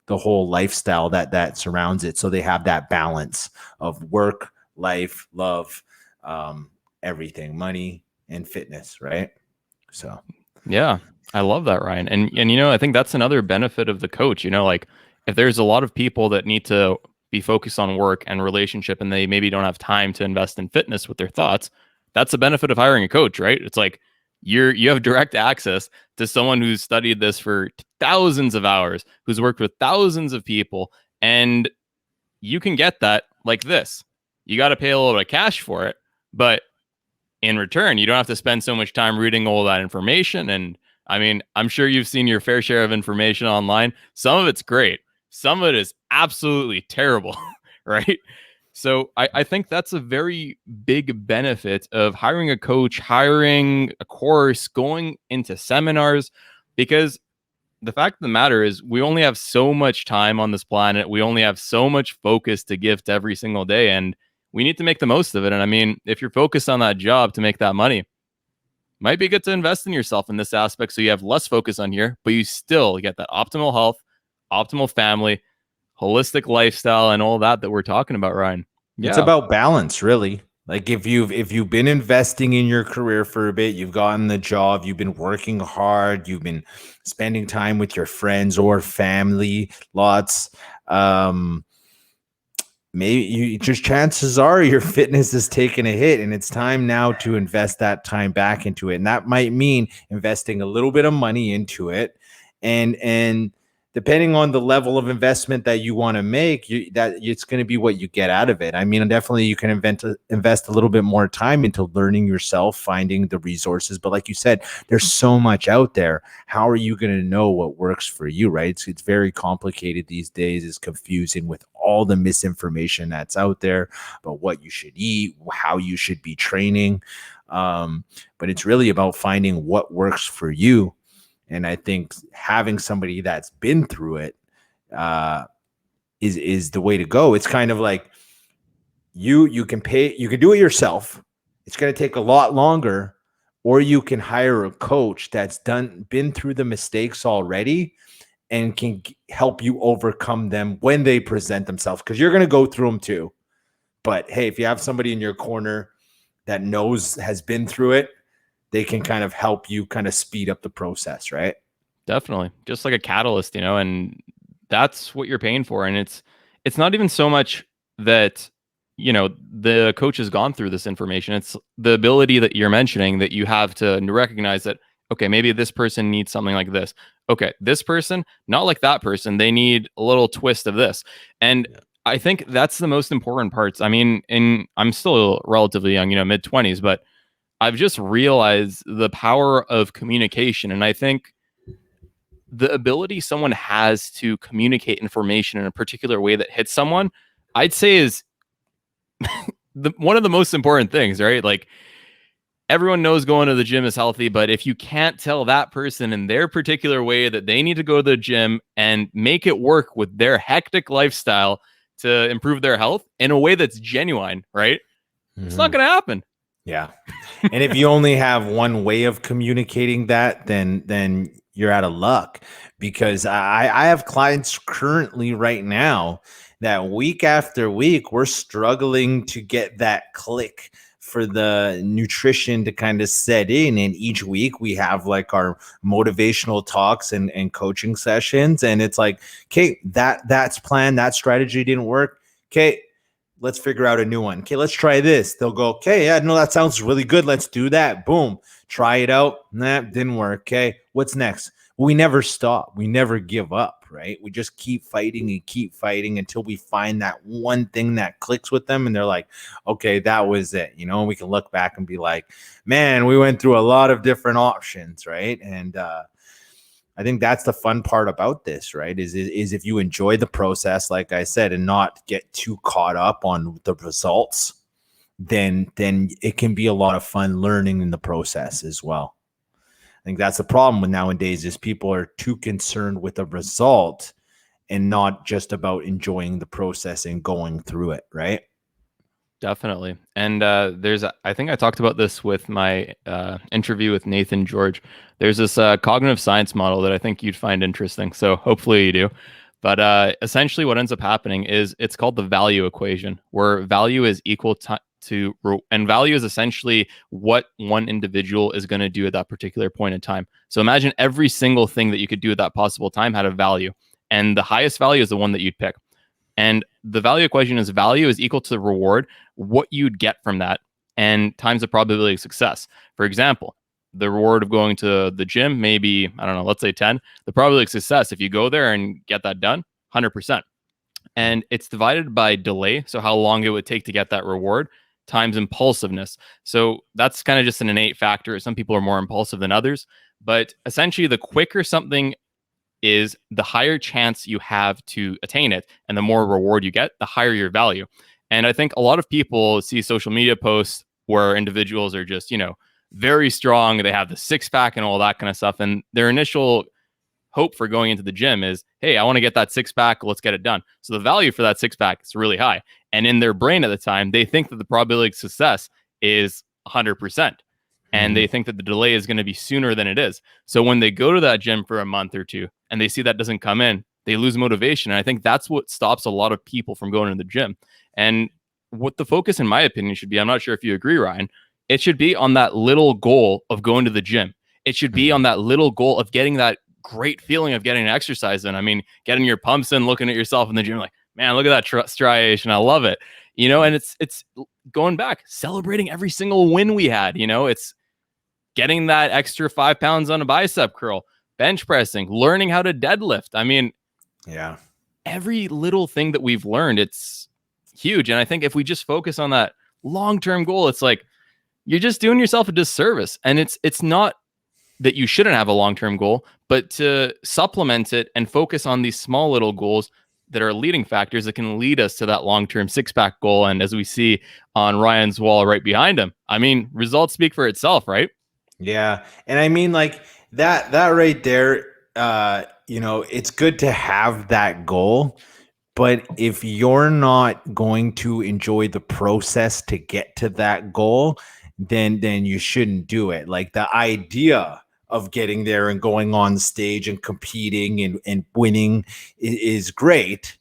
lifestyle that surrounds it, so they have that balance of work, life, love, everything, money and fitness, right? So Yeah, I love that, Ryan. And I think that's another benefit of the coach. Like, if there's a lot of people that need to be focused on work and relationship, and they maybe don't have time to invest in fitness with their thoughts, that's the benefit of hiring a coach, right? It's like you have direct access to someone who's studied this for thousands of hours, who's worked with thousands of people, and you can get that like this. You got to pay a little bit of cash for it, but in return, you don't have to spend so much time reading all that information. And I mean, I'm sure you've seen your fair share of information online. Some of it's great, some of it is absolutely terrible, right? So I think that's a very big benefit of hiring a coach, hiring a course, going into seminars, because the fact of the matter is we only have so much time on this planet. We only have so much focus to give to every single day. And we need to make the most of it. And I mean, if you're focused on that job to make that money, might be good to invest in yourself in this aspect so you have less focus on here, but you still get that optimal health, optimal family, holistic lifestyle, and all that we're talking about, Ryan. It's about balance, really. Like if you've been investing in your career for a bit, you've gotten the job, you've been working hard, you've been spending time with your friends or family, lots. Maybe you just chances are your fitness is taking a hit, and it's time now to invest that time back into it. And that might mean investing a little bit of money into it, and depending on the level of investment that you want to make, that it's going to be what you get out of it. I mean, definitely you can invest a little bit more time into learning yourself, finding the resources. But like you said, there's so much out there. How are you going to know what works for you, right? It's very complicated these days. It's confusing with all the misinformation that's out there about what you should eat, how you should be training. But it's really about finding what works for you. And I think having somebody that's been through it is the way to go. It's kind of like you can do it yourself. It's going to take a lot longer, or you can hire a coach that's been through the mistakes already and can help you overcome them when they present themselves, because you're going to go through them too. But hey, if you have somebody in your corner that has been through it, they can kind of help you kind of speed up the process, right? Definitely. Just like a catalyst, and that's what you're paying for. And it's not even so much that, the coach has gone through this information. It's the ability that you're mentioning that you have to recognize that, okay, maybe this person needs something like this. Okay, this person, not like that person. They need a little twist of this. And I think that's the most important parts. I mean, I'm still relatively young, mid-20s, but I've just realized the power of communication. And I think the ability someone has to communicate information in a particular way that hits someone, I'd say is one of the most important things, right? Like, everyone knows going to the gym is healthy, but if you can't tell that person in their particular way that they need to go to the gym and make it work with their hectic lifestyle to improve their health in a way that's genuine, right? Mm-hmm. It's not going to happen. Yeah. And if you only have one way of communicating that, then you're out of luck, because I have clients currently right now that week after week, we're struggling to get that click for the nutrition to kind of set in. And each week we have like our motivational talks and coaching sessions. And it's like, okay, that's planned. That strategy didn't work. Okay, let's figure out a new one. Okay, let's try this. They'll go, okay, yeah, no, that sounds really good. Let's do that. Boom. Try it out. Nah, didn't work. Okay, what's next? We never stop. We never give up, right? We just keep fighting and keep fighting until we find that one thing that clicks with them. And they're like, okay, that was it. We can look back and be like, man, we went through a lot of different options, right? And I think that's the fun part about this, right? Is if you enjoy the process, like I said, and not get too caught up on the results, then it can be a lot of fun learning in the process as well. I think that's the problem with nowadays, is people are too concerned with the result and not just about enjoying the process and going through it, right? Definitely. And I think I talked about this with my interview with Nathan George. There's this cognitive science model that I think you'd find interesting. So hopefully you do. But essentially what ends up happening is it's called the value equation, where value is equal to and value is essentially what one individual is going to do at that particular point in time. So imagine every single thing that you could do at that possible time had a value, and the highest value is the one that you'd pick. And the value equation is value is equal to the reward, what you'd get from that, and times the probability of success. For example, the reward of going to the gym, maybe, I don't know, let's say 10. The probability of success, if you go there and get that done, 100%. And it's divided by delay, so how long it would take to get that reward, times impulsiveness. So that's kind of just an innate factor. Some people are more impulsive than others. But essentially, the quicker something is, the higher chance you have to attain it, and the more reward you get, the higher your value. And I think a lot of people see social media posts where individuals are just, very strong. They have the six-pack and all that kind of stuff. And their initial hope for going into the gym is, hey, I want to get that six-pack. Let's get it done. So the value for that six-pack is really high. And in their brain at the time, they think that the probability of success is 100%. And they think that the delay is going to be sooner than it is. So when they go to that gym for a month or two and they see that doesn't come in, they lose motivation. And I think that's what stops a lot of people from going to the gym. And what the focus, in my opinion, should be, I'm not sure if you agree, Ryan, it should be on that little goal of going to the gym. It should be on that little goal of getting that great feeling of getting exercise in. I mean, getting your pumps in, looking at yourself in the gym, like, man, look at that striation. I love it. You know, and it's going back, celebrating every single win we had. You know, it's getting that extra 5 pounds on a bicep curl, bench pressing, learning how to deadlift. I mean, yeah, every little thing that we've learned, it's huge. And I think if we just focus on that long-term goal, it's like you're just doing yourself a disservice. And it's not that you shouldn't have a long-term goal, but to supplement it and focus on these small little goals that are leading factors that can lead us to that long-term six-pack goal. And as we see on Ryan's wall right behind him, I mean, results speak for itself, right? Yeah. And I mean, like that right there, you know, it's good to have that goal, but if you're not going to enjoy the process to get to that goal, then you shouldn't do it. Like the idea of getting there and going on stage and competing and winning is great.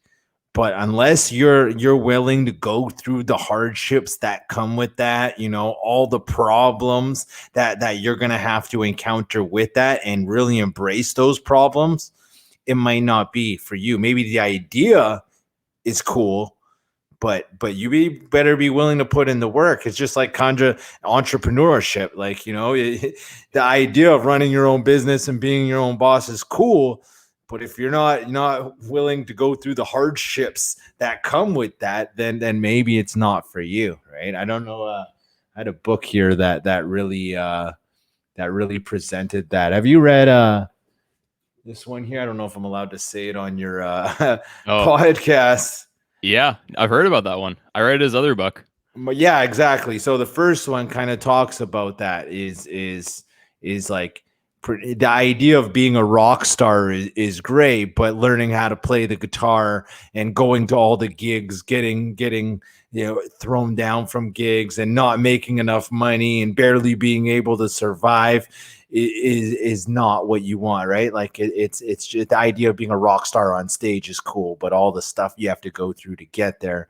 But unless you're willing to go through the hardships that come with that, you know, all the problems that you're going to have to encounter with that and really embrace those problems, it might not be for you. Maybe the idea is cool, but you better be willing to put in the work. It's just like entrepreneurship. Like, you know, the idea of running your own business and being your own boss is cool. But if you're not willing to go through the hardships that come with that, then maybe it's not for you, right? I don't know. I had a book here that really presented that. Have you read this one here? I don't know if I'm allowed to say it on your podcast. Yeah, I've heard about that one. I read his other book. But yeah, exactly. So the first one kind of talks about that is like the idea of being a rock star is great, but learning how to play the guitar and going to all the gigs, getting you know, thrown down from gigs and not making enough money and barely being able to survive is not what you want, right? Like it's just the idea of being a rock star on stage is cool, but all the stuff you have to go through to get there,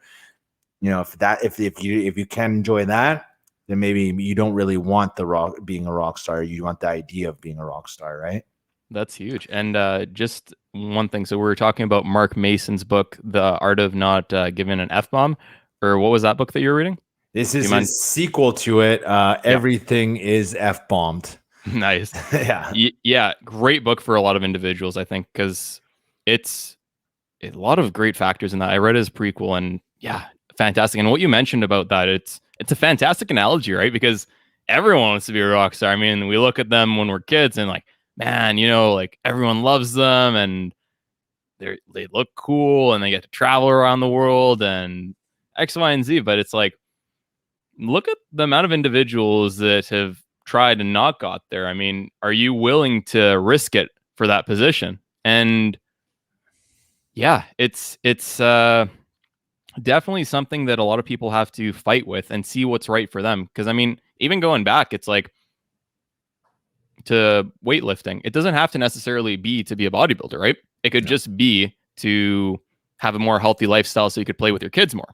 you know, if you can enjoy that, then maybe you don't really want being a rock star. You want the idea of being a rock star, right? That's huge. And just one thing. So we were talking about Mark Mason's book, The Art of Not Giving an F-Bomb, or what was that book that you were reading? This is his sequel to it. Everything is F-bombed. Nice. Yeah. Yeah. Great book for a lot of individuals, I think, because it's a lot of great factors in that. I read his prequel and yeah, fantastic. And what you mentioned about that, it's a fantastic analogy, right? Because everyone wants to be a rock star. I mean, we look at them when we're kids and like, man, you know, like everyone loves them and they look cool and they get to travel around the world and X, Y, and Z. But it's like, look at the amount of individuals that have tried and not got there. I mean, are you willing to risk it for that position? And yeah, it's definitely something that a lot of people have to fight with and see what's right for them. Because I mean, even going back, it's like to weightlifting. It doesn't have to necessarily be to be a bodybuilder, right? It could just be to have a more healthy lifestyle so you could play with your kids more.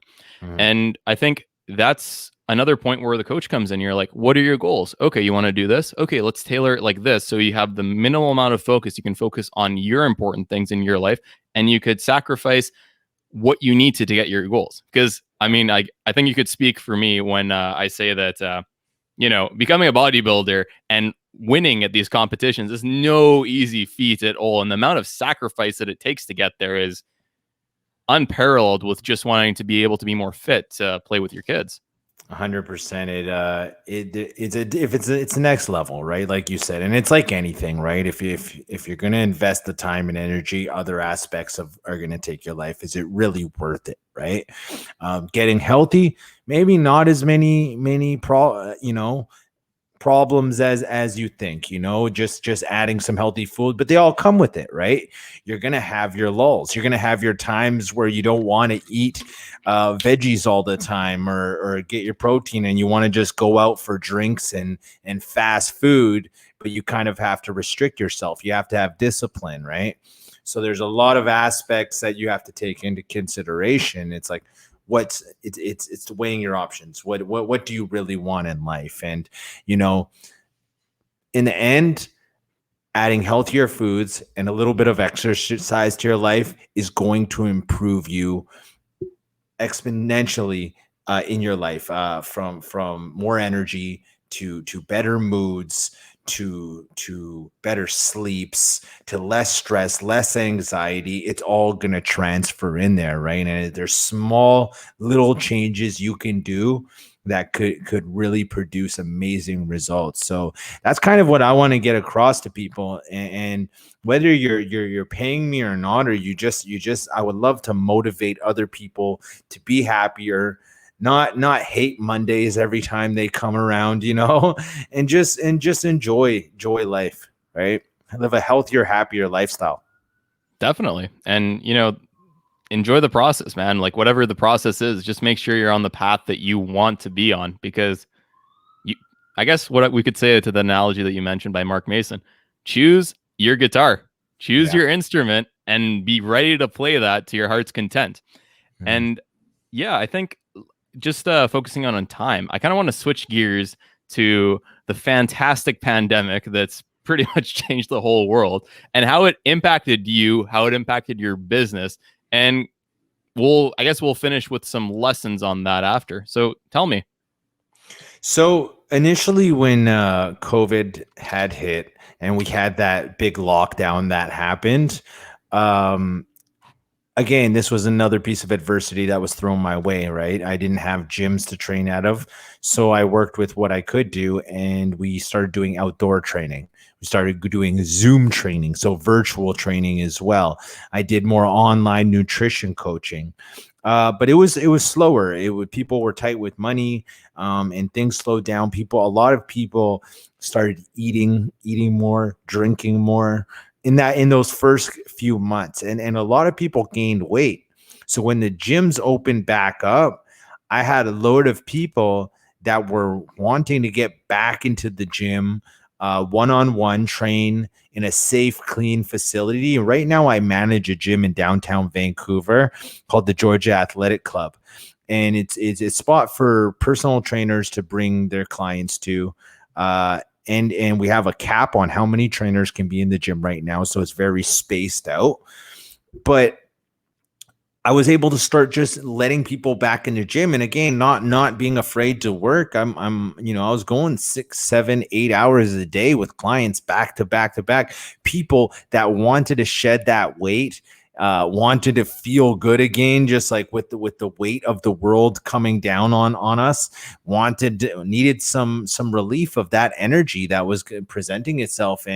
And I think that's another point where the coach comes in. You're like, what are your goals? Okay, you want to do this? Okay, let's tailor it like this. So you have the minimal amount of focus. You can focus on your important things in your life and you could sacrifice what you need to get your goals. Because I mean, I think you could speak for me when I say that, you know, becoming a bodybuilder and winning at these competitions is no easy feat at all. And the amount of sacrifice that it takes to get there is unparalleled with just wanting to be able to be more fit to play with your kids. 100%. It's the next level, right? Like you said, and it's like anything, right? If you're going to invest the time and energy, other aspects are going to take your life. Is it really worth it, right? Getting healthy, maybe not as many problems as you think, just adding some healthy food, but they all come with it, right? You're going to have your lulls. You're going to have your times where you don't want to eat veggies all the time, or get your protein, and you want to just go out for drinks and fast food, but you kind of have to restrict yourself. You have to have discipline, right? So there's a lot of aspects that you have to take into consideration. It's like, it's weighing your options. What do you really want in life? And, in the end, adding healthier foods and a little bit of exercise to your life is going to improve you exponentially in your life, from more energy to better moods, to better sleeps, to less stress, less anxiety. It's all going to transfer in there, right? And there's small little changes you can do that could really produce amazing results. So that's kind of what I want to get across to people. And whether you're paying me or not, or you just I would love to motivate other people to be happier, not hate Mondays every time they come around, and just enjoy life, right? Live a healthier, happier lifestyle. Definitely. And, enjoy the process, man. Like whatever the process is, just make sure you're on the path that you want to be on, because I guess what we could say to the analogy that you mentioned by Mark Mason, choose your guitar, choose your instrument, and be ready to play that to your heart's content. Mm-hmm. And yeah, I think just focusing on time, I kind of want to switch gears to the fantastic pandemic that's pretty much changed the whole world, and how it impacted you, how it impacted your business. And we'll finish with some lessons on that after. So tell me. So initially when COVID had hit and we had that big lockdown that happened, again, this was another piece of adversity that was thrown my way, right? I didn't have gyms to train out of. So I worked with what I could do, and we started doing outdoor training. We started doing Zoom training, so virtual training as well. I did more online nutrition coaching. But it was slower. People were tight with money, and things slowed down. A lot of people started eating more, drinking more in those first few months, and a lot of people gained weight. So when the gyms opened back up, I had a load of people that were wanting to get back into the gym, one-on-one, train in a safe, clean facility. Right now, I manage a gym in downtown Vancouver called the Georgia Athletic Club, and it's a spot for personal trainers to bring their clients to. And we have a cap on how many trainers can be in the gym right now, so it's very spaced out. But I was able to start just letting people back in the gym, and again, not being afraid to work. I was going 6, 7, 8 hours a day with clients back to back to back. People that wanted to shed that weight, wanted to feel good again, just like with the weight of the world coming down on us, needed some relief of that energy that was presenting itself.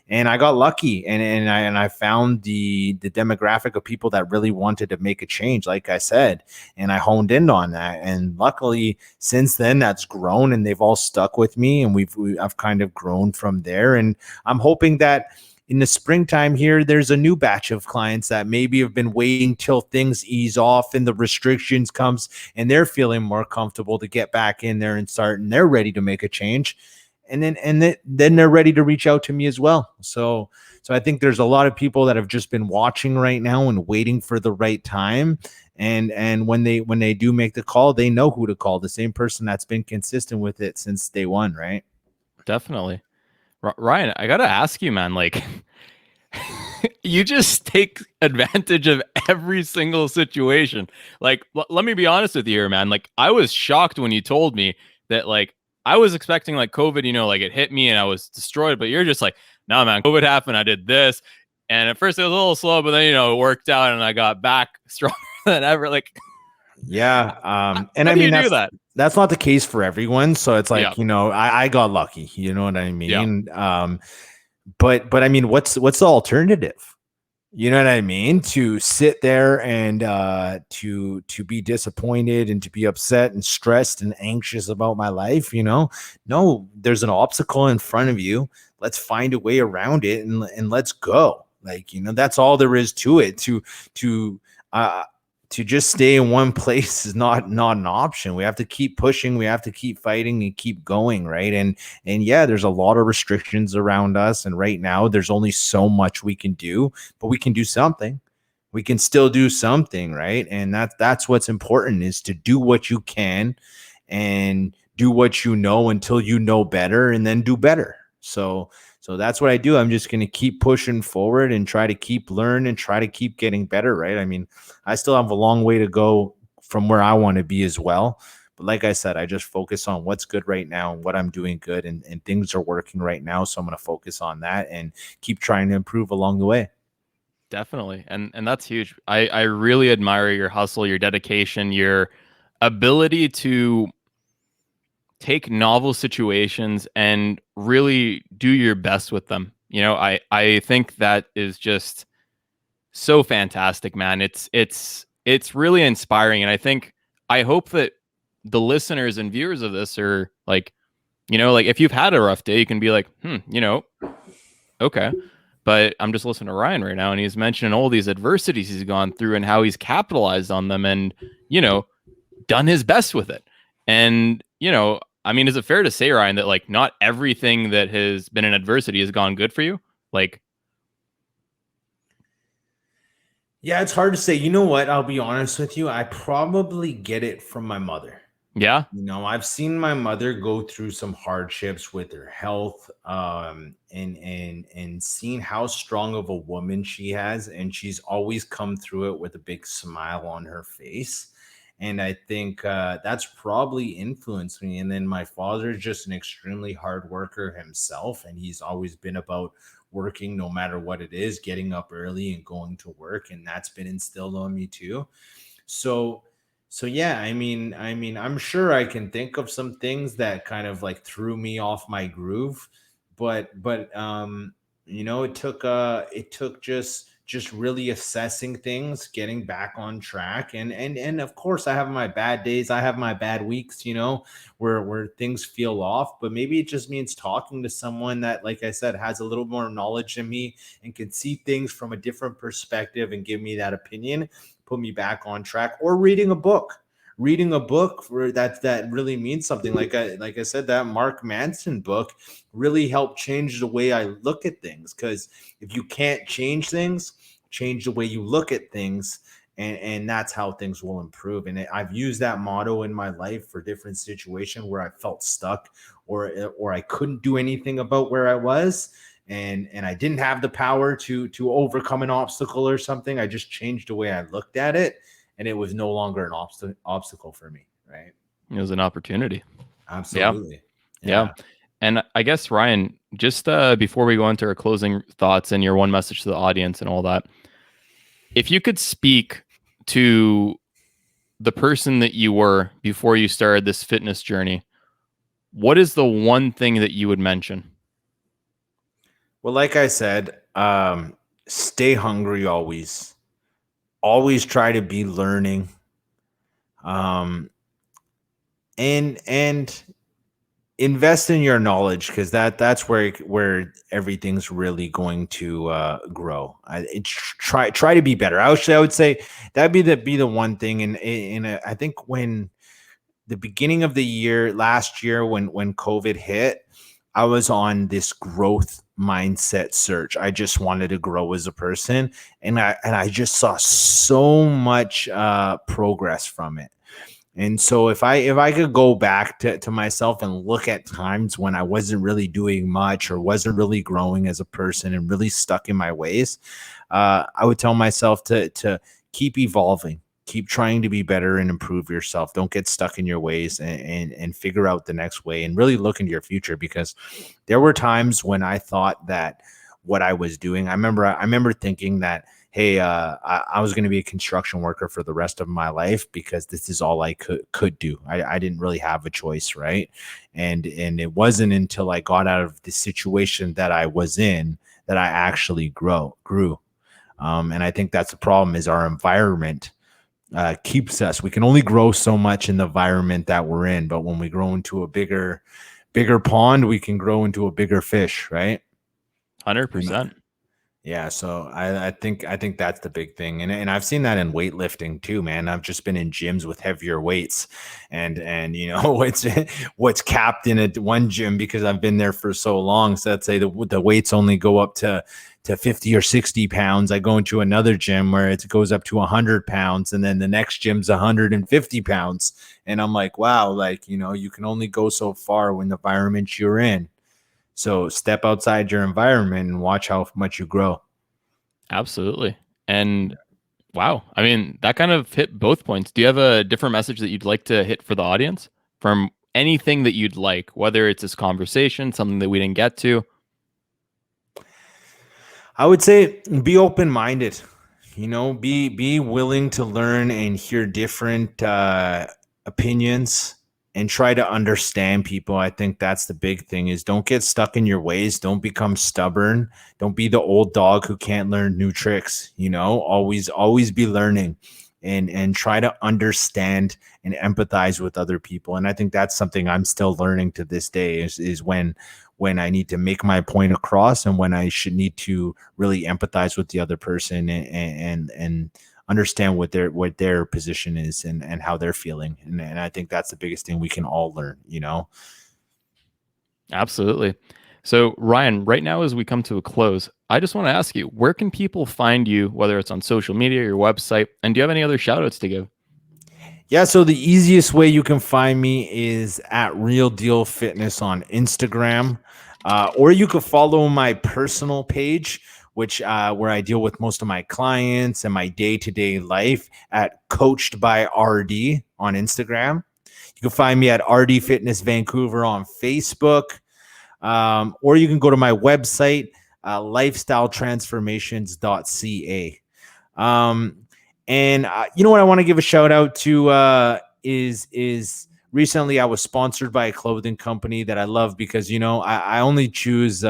And I got lucky, and I found the demographic of people that really wanted to make a change, like I said, and I honed in on that. And luckily, since then, that's grown, and they've all stuck with me, and I've kind of grown from there. And I'm hoping that in the springtime here, there's a new batch of clients that maybe have been waiting till things ease off and the restrictions comes, and they're feeling more comfortable to get back in there and start, and they're ready to make a change. And then they're ready to reach out to me as well. So I think there's a lot of people that have just been watching right now and waiting for the right time. And when they do make the call, they know who to call. The same person that's been consistent with it since day one, right? Definitely. Ryan, I got to ask you, man, like you just take advantage of every single situation. Like, let me be honest with you here, man. Like, I was shocked when you told me that, like, I was expecting like COVID, like it hit me and I was destroyed, but you're just like, no, man, COVID happened. I did this. And at first it was a little slow, but then, it worked out and I got back stronger than ever. Like, yeah. And I mean, that's not the case for everyone. So it's like, I got lucky, you know what I mean? Yeah. But I mean, what's the alternative? You know what I mean? To sit there and to be disappointed and to be upset and stressed and anxious about my life, no, there's an obstacle in front of you. Let's find a way around it and let's go. Like, that's all there is to it. To uh to just stay in one place is not an option. We have to keep pushing, we have to keep fighting and keep going, right? And yeah, there's a lot of restrictions around us. And right now there's only so much we can do, but we can do something. We can still do something, right? And that's what's important, is to do what you can and do what you know until you know better, and then do better. So that's what I do. I'm just going to keep pushing forward and try to keep learning and try to keep getting better, right? I mean, I still have a long way to go from where I want to be as well. But like I said, I just focus on what's good right now and what I'm doing good, and things are working right now. So I'm going to focus on that and keep trying to improve along the way. Definitely. And that's huge. I really admire your hustle, your dedication, your ability to take novel situations and really do your best with them. I think that is just so fantastic, man. It's really inspiring. And I hope that the listeners and viewers of this are like, like if you've had a rough day, you can be like, okay. But I'm just listening to Ryan right now, and he's mentioning all these adversities he's gone through and how he's capitalized on them and, done his best with it. And, I mean, is it fair to say, Ryan, that like not everything that has been an adversity has gone good for you? Like, Yeah, it's hard to say. You know what? I'll be honest with you. I probably get it from my mother. yeah, I've seen my mother go through some hardships with her health, and seen how strong of a woman she has, and she's always come through it with a big smile on her face. And I think that's probably influenced me. And then my father is just an extremely hard worker himself, and he's always been about working no matter what it is, getting up early and going to work, and that's been instilled on me too. So yeah, I mean, I'm sure I can think of some things that kind of like threw me off my groove, but it took just really assessing things, getting back on track, and of course I have my bad days, I have my bad weeks, where things feel off, but maybe it just means talking to someone that, like I said, has a little more knowledge than me and can see things from a different perspective and give me that opinion, put me back on track. Or reading a book for that really means something. Like I said, that Mark Manson book really helped change the way I look at things, because if you can't change things, change the way you look at things, and that's how things will improve. And I've used that motto in my life for different situations where I felt stuck, or I couldn't do anything about where I was, and I didn't have the power to overcome an obstacle or something. I just changed the way I looked at it, and it was no longer an obstacle for me, right? it was an opportunity. Yeah. Absolutely. Yeah. Yeah. And I guess, Ryan, just before we go into our closing thoughts and your one message to the audience and all that, if you could speak to the person that you were before you started this fitness journey, what is the one thing that you would mention? Well, like I said, stay hungry always. Always try to be learning. Um, and invest in your knowledge, because that's where everything's really going to grow. Try to be better. I would say that'd be the one thing. And I think when the beginning of the year last year, when COVID hit, I was on this growth mindset search. I just wanted to grow as a person, and I just saw so much progress from it. And so if I could go back to myself and look at times when I wasn't really doing much or wasn't really growing as a person and really stuck in my ways, I would tell myself to keep evolving, keep trying to be better and improve yourself. Don't get stuck in your ways, and figure out the next way, and really look into your future, because there were times when I thought that what I was doing, I remember thinking that, hey, I was going to be a construction worker for the rest of my life, because this is all I could do. I didn't really have a choice, right? And it wasn't until I got out of the situation that I was in that I actually grew. And I think that's the problem, is our environment keeps us. We can only grow so much in the environment that we're in, but when we grow into a bigger pond, we can grow into a bigger fish, right? 100%. Yeah, so I think that's the big thing, and I've seen that in weightlifting too, man. I've just been in gyms with heavier weights, and you know what's capped in one gym, because I've been there for so long. So let's say the weights only go up to 50 or 60 pounds. I go into another gym where it goes up to 100 pounds, and then the next gym's 150 pounds, and I'm like, wow, like, you know, you can only go so far when the environment you're in. So step outside your environment and watch how much you grow. Absolutely. And wow, I mean, that kind of hit both points. Do you have a different message that you'd like to hit for the audience from anything that you'd like, whether it's this conversation, something that we didn't get to? I would say be open-minded, you know, be willing to learn and hear different opinions, and try to understand people. I think that's the big thing, is don't get stuck in your ways. Don't become stubborn. Don't be the old dog who can't learn new tricks, you know, always be learning, and try to understand and empathize with other people. And I think that's something I'm still learning to this day, is when I need to make my point across, and when I should need to really empathize with the other person, and understand what their position is, and how they're feeling. And I think that's the biggest thing we can all learn, you know? Absolutely. So Ryan, right now, as we come to a close, I just want to ask you, where can people find you, whether it's on social media, your website, and do you have any other shout outs to give? Yeah, so the easiest way you can find me is at Real Deal Fitness on Instagram, or you could follow my personal page, which where I deal with most of my clients and my day-to-day life, at Coached by RD on Instagram. You can find me at RD Fitness Vancouver on Facebook, or you can go to my website, lifestyletransformations.ca. And you know what I want to give a shout out to is recently I was sponsored by a clothing company that I love, because, you know, I only choose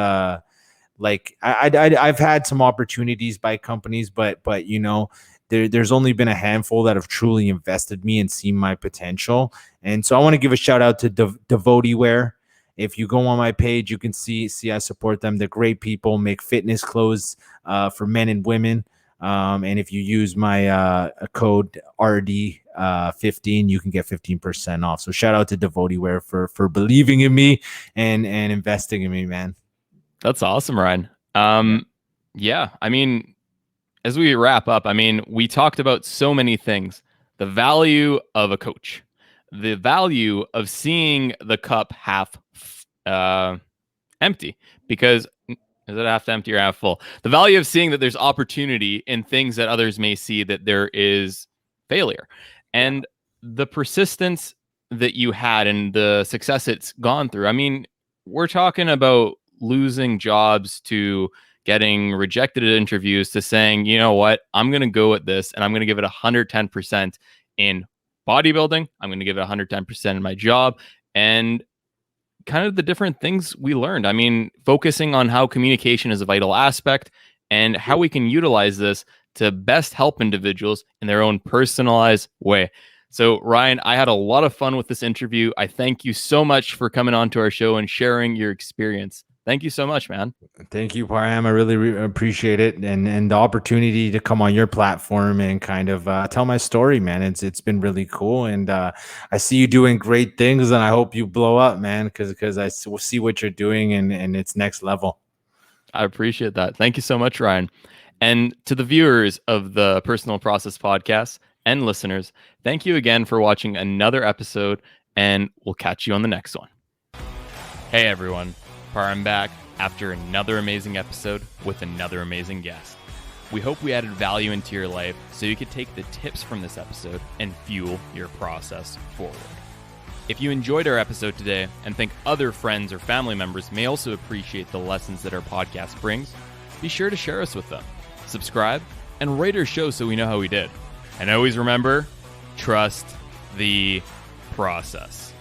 like I've had some opportunities by companies, but you know, there's only been a handful that have truly invested me and seen my potential. And so I want to give a shout out to Devotee Wear. If you go on my page, you can see I support them. They're great people, make fitness clothes for men and women. And if you use my code RD15, you can get 15% off. So shout out to Devotee Wear for believing in me and investing in me, man. That's awesome, Ryan. Yeah, I mean, as we wrap up, I mean, we talked about so many things: the value of a coach, the value of seeing the cup half empty, because is it half empty or half full? The value of seeing that there's opportunity in things that others may see that there is failure, and the persistence that you had and the success it's gone through. I mean, we're talking about losing jobs, to getting rejected at interviews, to saying, you know what, I'm going to go at this and I'm going to give it 110% in bodybuilding. I'm going to give it 110% in my job, and kind of the different things we learned. I mean, focusing on how communication is a vital aspect and how we can utilize this to best help individuals in their own personalized way. So Ryan, I had a lot of fun with this interview. I thank you so much for coming on to our show and sharing your experience. Thank you so much, man. Thank you, Parham. I really appreciate it, and the opportunity to come on your platform and kind of tell my story, man. It's been really cool, and I see you doing great things, and I hope you blow up, man, because I see what you're doing, and it's next level. I appreciate that. Thank you so much, Ryan. And to the viewers of the Personal Process Podcast and listeners, thank you again for watching another episode, and we'll catch you on the next one. Hey, everyone. I'm back after another amazing episode with another amazing guest. We hope we added value into your life so you could take the tips from this episode and fuel your process forward. If you enjoyed our episode today and think other friends or family members may also appreciate the lessons that our podcast brings, be sure to share us with them. Subscribe and rate our show so we know how we did. And always remember, trust the process.